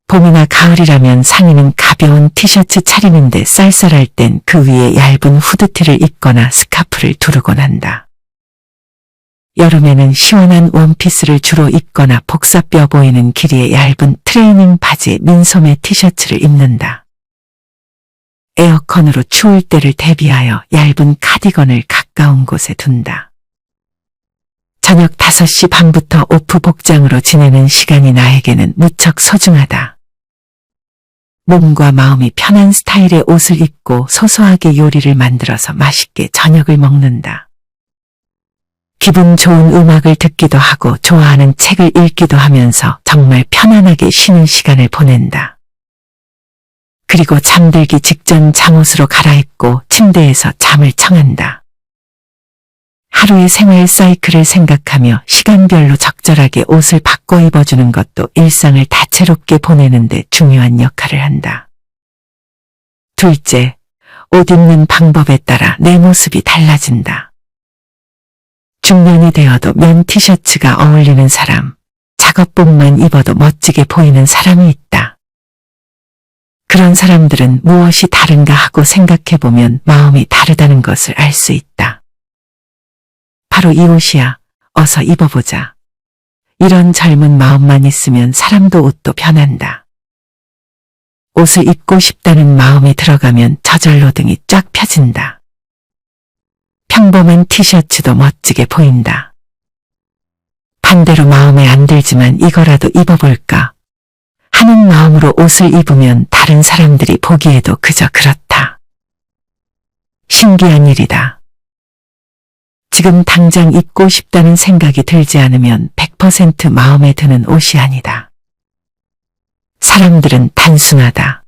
봄이나 가을이라면 상의는 가벼운 티셔츠 차림인데 쌀쌀할 땐 그 위에 얇은 후드티를 입거나 스카프를 두르곤 한다. 여름에는 시원한 원피스를 주로 입거나 복사뼈 보이는 길이의 얇은 트레이닝 바지에 민소매 티셔츠를 입는다. 에어컨으로 추울 때를 대비하여 얇은 카디건을 가까운 곳에 둔다. 저녁 5시 반부터 오프 복장으로 지내는 시간이 나에게는 무척 소중하다. 몸과 마음이 편한 스타일의 옷을 입고 소소하게 요리를 만들어서 맛있게 저녁을 먹는다. 기분 좋은 음악을 듣기도 하고 좋아하는 책을 읽기도 하면서 정말 편안하게 쉬는 시간을 보낸다. 그리고 잠들기 직전 잠옷으로 갈아입고 침대에서 잠을 청한다. 하루의 생활 사이클을 생각하며 시간별로 적절하게 옷을 바꿔 입어주는 것도 일상을 다채롭게 보내는데 중요한 역할을 한다. 둘째, 옷 입는 방법에 따라 내 모습이 달라진다. 중년이 되어도 면 티셔츠가 어울리는 사람, 작업복만 입어도 멋지게 보이는 사람이 있다. 그런 사람들은 무엇이 다른가 하고 생각해보면 마음이 다르다는 것을 알 수 있다. 바로 이 옷이야. 어서 입어보자. 이런 젊은 마음만 있으면 사람도 옷도 변한다. 옷을 입고 싶다는 마음이 들어가면 저절로 등이 쫙 펴진다. 평범한 티셔츠도 멋지게 보인다. 반대로 마음에 안 들지만 이거라도 입어볼까 하는 마음으로 옷을 입으면 다른 사람들이 보기에도 그저 그렇다. 신기한 일이다. 지금 당장 입고 싶다는 생각이 들지 않으면 100% 마음에 드는 옷이 아니다. 사람들은 단순하다.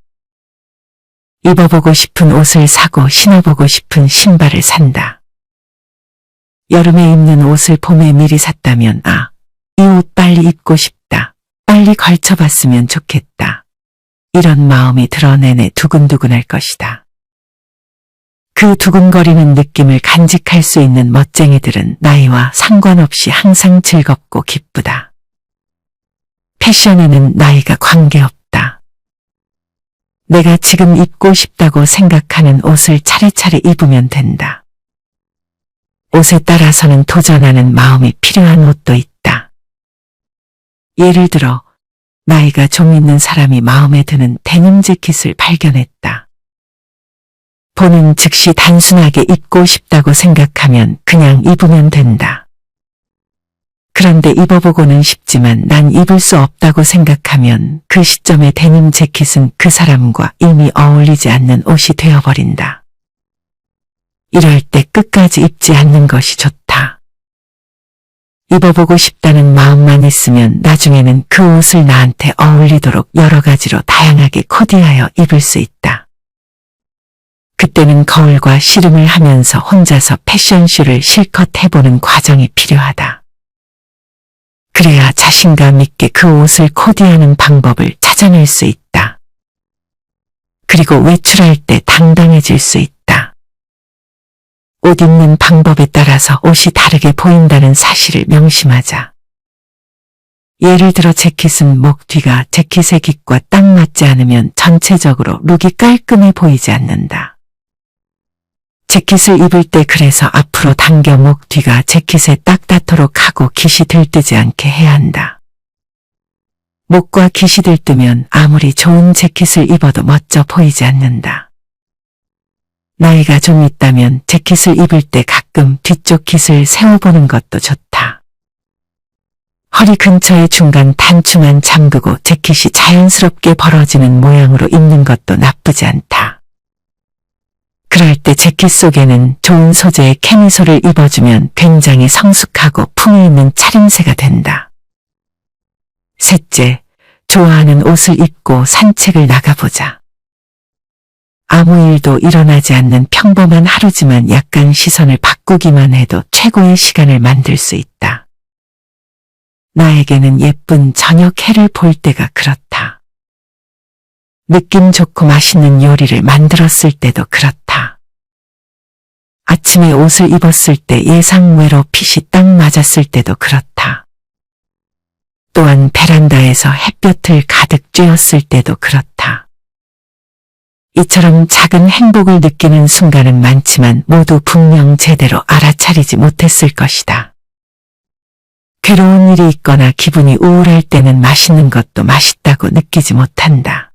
입어보고 싶은 옷을 사고 신어보고 싶은 신발을 산다. 여름에 입는 옷을 봄에 미리 샀다면 이 옷 빨리 입고 싶다. 빨리 걸쳐봤으면 좋겠다. 이런 마음이 들어 내내 두근두근할 것이다. 그 두근거리는 느낌을 간직할 수 있는 멋쟁이들은 나이와 상관없이 항상 즐겁고 기쁘다. 패션에는 나이가 관계없다. 내가 지금 입고 싶다고 생각하는 옷을 차례차례 입으면 된다. 옷에 따라서는 도전하는 마음이 필요한 옷도 있다. 예를 들어 나이가 좀 있는 사람이 마음에 드는 데님 재킷을 발견했다. 보는 즉시 단순하게 입고 싶다고 생각하면 그냥 입으면 된다. 그런데 입어보고는 싶지만 난 입을 수 없다고 생각하면 그 시점에 데님 재킷은 그 사람과 이미 어울리지 않는 옷이 되어버린다. 이럴 때 끝까지 입지 않는 것이 좋다. 입어보고 싶다는 마음만 있으면 나중에는 그 옷을 나한테 어울리도록 여러 가지로 다양하게 코디하여 입을 수 있다. 그때는 거울과 씨름을 하면서 혼자서 패션쇼를 실컷 해보는 과정이 필요하다. 그래야 자신감 있게 그 옷을 코디하는 방법을 찾아낼 수 있다. 그리고 외출할 때 당당해질 수 있다. 옷 입는 방법에 따라서 옷이 다르게 보인다는 사실을 명심하자. 예를 들어 재킷은 목 뒤가 재킷의 깃과 딱 맞지 않으면 전체적으로 룩이 깔끔해 보이지 않는다. 재킷을 입을 때 그래서 앞으로 당겨 목 뒤가 재킷에 딱 닿도록 하고 깃이 들뜨지 않게 해야 한다. 목과 깃이 들뜨면 아무리 좋은 재킷을 입어도 멋져 보이지 않는다. 나이가 좀 있다면 재킷을 입을 때 가끔 뒤쪽 깃을 세워보는 것도 좋다. 허리 근처의 중간 단추만 잠그고 재킷이 자연스럽게 벌어지는 모양으로 입는 것도 나쁘지 않다. 그럴 때 재킷 속에는 좋은 소재의 캐미솔을 입어주면 굉장히 성숙하고 품위 있는 차림새가 된다. 셋째, 좋아하는 옷을 입고 산책을 나가보자. 아무 일도 일어나지 않는 평범한 하루지만 약간 시선을 바꾸기만 해도 최고의 시간을 만들 수 있다. 나에게는 예쁜 저녁 해를 볼 때가 그렇다. 느낌 좋고 맛있는 요리를 만들었을 때도 그렇다. 아침에 옷을 입었을 때 예상외로 핏이 딱 맞았을 때도 그렇다. 또한 베란다에서 햇볕을 가득 쬐었을 때도 그렇다. 이처럼 작은 행복을 느끼는 순간은 많지만 모두 분명 제대로 알아차리지 못했을 것이다. 괴로운 일이 있거나 기분이 우울할 때는 맛있는 것도 맛있다고 느끼지 못한다.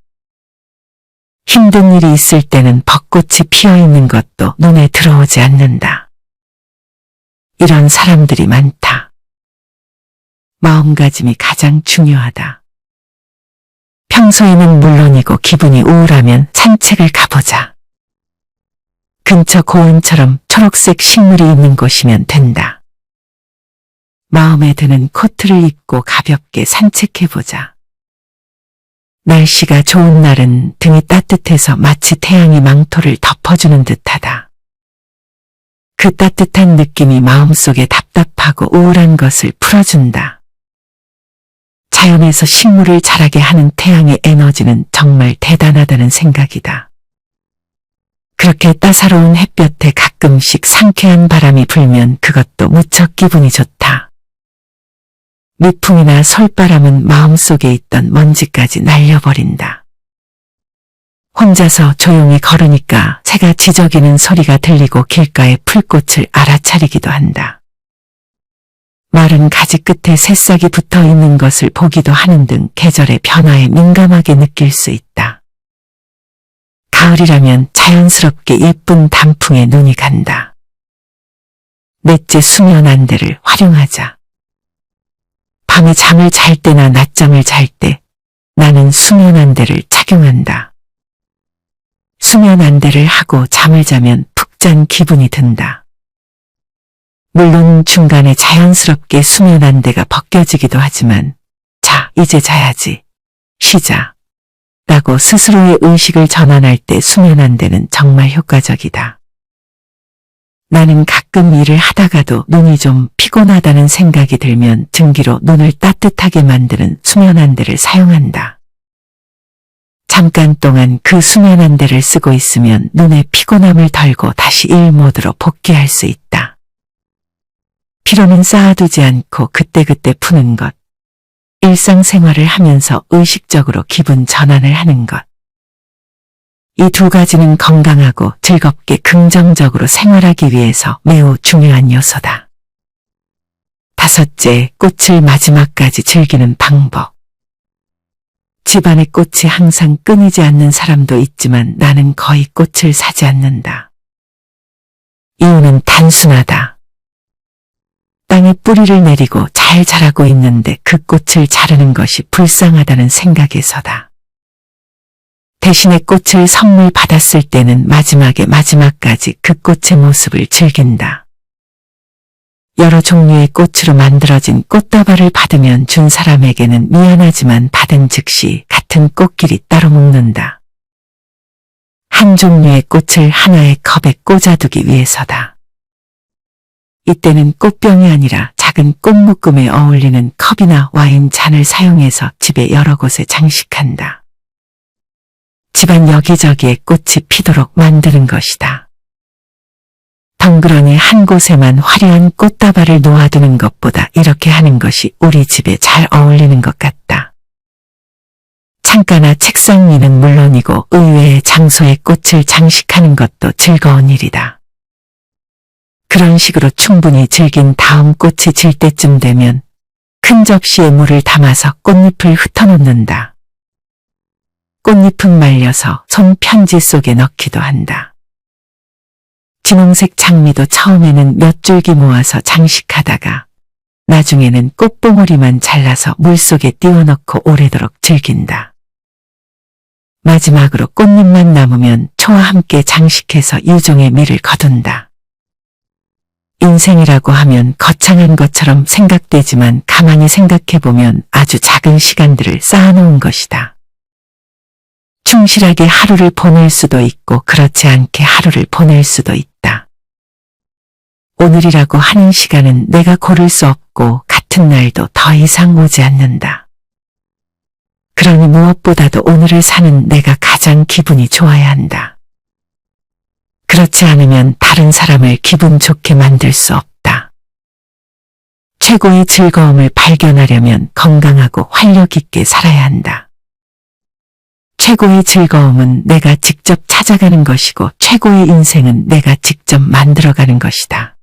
힘든 일이 있을 때는 벚꽃이 피어 있는 것도 눈에 들어오지 않는다. 이런 사람들이 많다. 마음가짐이 가장 중요하다. 평소에는 물론이고 기분이 우울하면 산책을 가보자. 근처 공원처럼 초록색 식물이 있는 곳이면 된다. 마음에 드는 코트를 입고 가볍게 산책해보자. 날씨가 좋은 날은 등이 따뜻해서 마치 태양이 망토를 덮어주는 듯하다. 그 따뜻한 느낌이 마음속에 답답하고 우울한 것을 풀어준다. 자연에서 식물을 자라게 하는 태양의 에너지는 정말 대단하다는 생각이다. 그렇게 따사로운 햇볕에 가끔씩 상쾌한 바람이 불면 그것도 무척 기분이 좋다. 미풍이나 솔바람은 마음속에 있던 먼지까지 날려버린다. 혼자서 조용히 걸으니까 새가 지저귀는 소리가 들리고 길가의 풀꽃을 알아차리기도 한다. 마른 가지 끝에 새싹이 붙어 있는 것을 보기도 하는 등 계절의 변화에 민감하게 느낄 수 있다. 가을이라면 자연스럽게 예쁜 단풍에 눈이 간다. 넷째, 수면 안대를 활용하자. 밤에 잠을 잘 때나 낮잠을 잘 때 나는 수면 안대를 착용한다. 수면 안대를 하고 잠을 자면 푹 잔 기분이 든다. 물론 중간에 자연스럽게 수면 안대가 벗겨지기도 하지만 자, 이제 자야지. 쉬자. 라고 스스로의 의식을 전환할 때 수면 안대는 정말 효과적이다. 나는 가끔 일을 하다가도 눈이 좀 피곤하다는 생각이 들면 등기로 눈을 따뜻하게 만드는 수면 안대를 사용한다. 잠깐 동안 그 수면 안대를 쓰고 있으면 눈의 피곤함을 덜고 다시 일 모드로 복귀할 수 있다. 피로는 쌓아두지 않고 그때그때 푸는 것. 일상생활을 하면서 의식적으로 기분 전환을 하는 것. 이 두 가지는 건강하고 즐겁게 긍정적으로 생활하기 위해서 매우 중요한 요소다. 다섯째, 꽃을 마지막까지 즐기는 방법. 집안에 꽃이 항상 끊이지 않는 사람도 있지만 나는 거의 꽃을 사지 않는다. 이유는 단순하다. 땅에 뿌리를 내리고 잘 자라고 있는데 그 꽃을 자르는 것이 불쌍하다는 생각에서다. 대신에 꽃을 선물 받았을 때는 마지막까지 그 꽃의 모습을 즐긴다. 여러 종류의 꽃으로 만들어진 꽃다발을 받으면 준 사람에게는 미안하지만 받은 즉시 같은 꽃끼리 따로 먹는다. 한 종류의 꽃을 하나의 컵에 꽂아두기 위해서다. 이때는 꽃병이 아니라 작은 꽃 묶음에 어울리는 컵이나 와인 잔을 사용해서 집의 여러 곳에 장식한다. 집안 여기저기에 꽃이 피도록 만드는 것이다. 덩그러니 한 곳에만 화려한 꽃다발을 놓아두는 것보다 이렇게 하는 것이 우리 집에 잘 어울리는 것 같다. 창가나 책상 위는 물론이고 의외의 장소에 꽃을 장식하는 것도 즐거운 일이다. 그런 식으로 충분히 즐긴 다음 꽃이 질 때쯤 되면 큰 접시에 물을 담아서 꽃잎을 흩어놓는다. 꽃잎은 말려서 손편지 속에 넣기도 한다. 진홍색 장미도 처음에는 몇 줄기 모아서 장식하다가 나중에는 꽃봉오리만 잘라서 물속에 띄워넣고 오래도록 즐긴다. 마지막으로 꽃잎만 남으면 초와 함께 장식해서 유종의 미를 거둔다. 인생이라고 하면 거창한 것처럼 생각되지만 가만히 생각해보면 아주 작은 시간들을 쌓아놓은 것이다. 충실하게 하루를 보낼 수도 있고 그렇지 않게 하루를 보낼 수도 있다. 오늘이라고 하는 시간은 내가 고를 수 없고 같은 날도 더 이상 오지 않는다. 그러니 무엇보다도 오늘을 사는 내가 가장 기분이 좋아야 한다. 그렇지 않으면 다른 사람을 기분 좋게 만들 수 없다. 최고의 즐거움을 발견하려면 건강하고 활력 있게 살아야 한다. 최고의 즐거움은 내가 직접 찾아가는 것이고 최고의 인생은 내가 직접 만들어가는 것이다.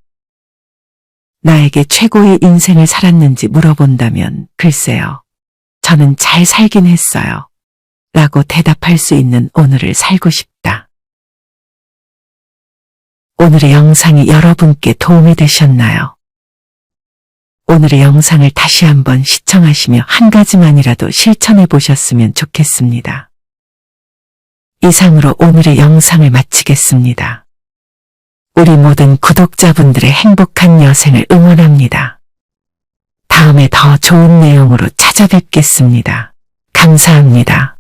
나에게 최고의 인생을 살았는지 물어본다면 글쎄요. 저는 잘 살긴 했어요. 라고 대답할 수 있는 오늘을 살고 싶다. 오늘의 영상이 여러분께 도움이 되셨나요? 오늘의 영상을 다시 한번 시청하시며 한 가지만이라도 실천해 보셨으면 좋겠습니다. 이상으로 오늘의 영상을 마치겠습니다. 우리 모든 구독자분들의 행복한 여생을 응원합니다. 다음에 더 좋은 내용으로 찾아뵙겠습니다. 감사합니다.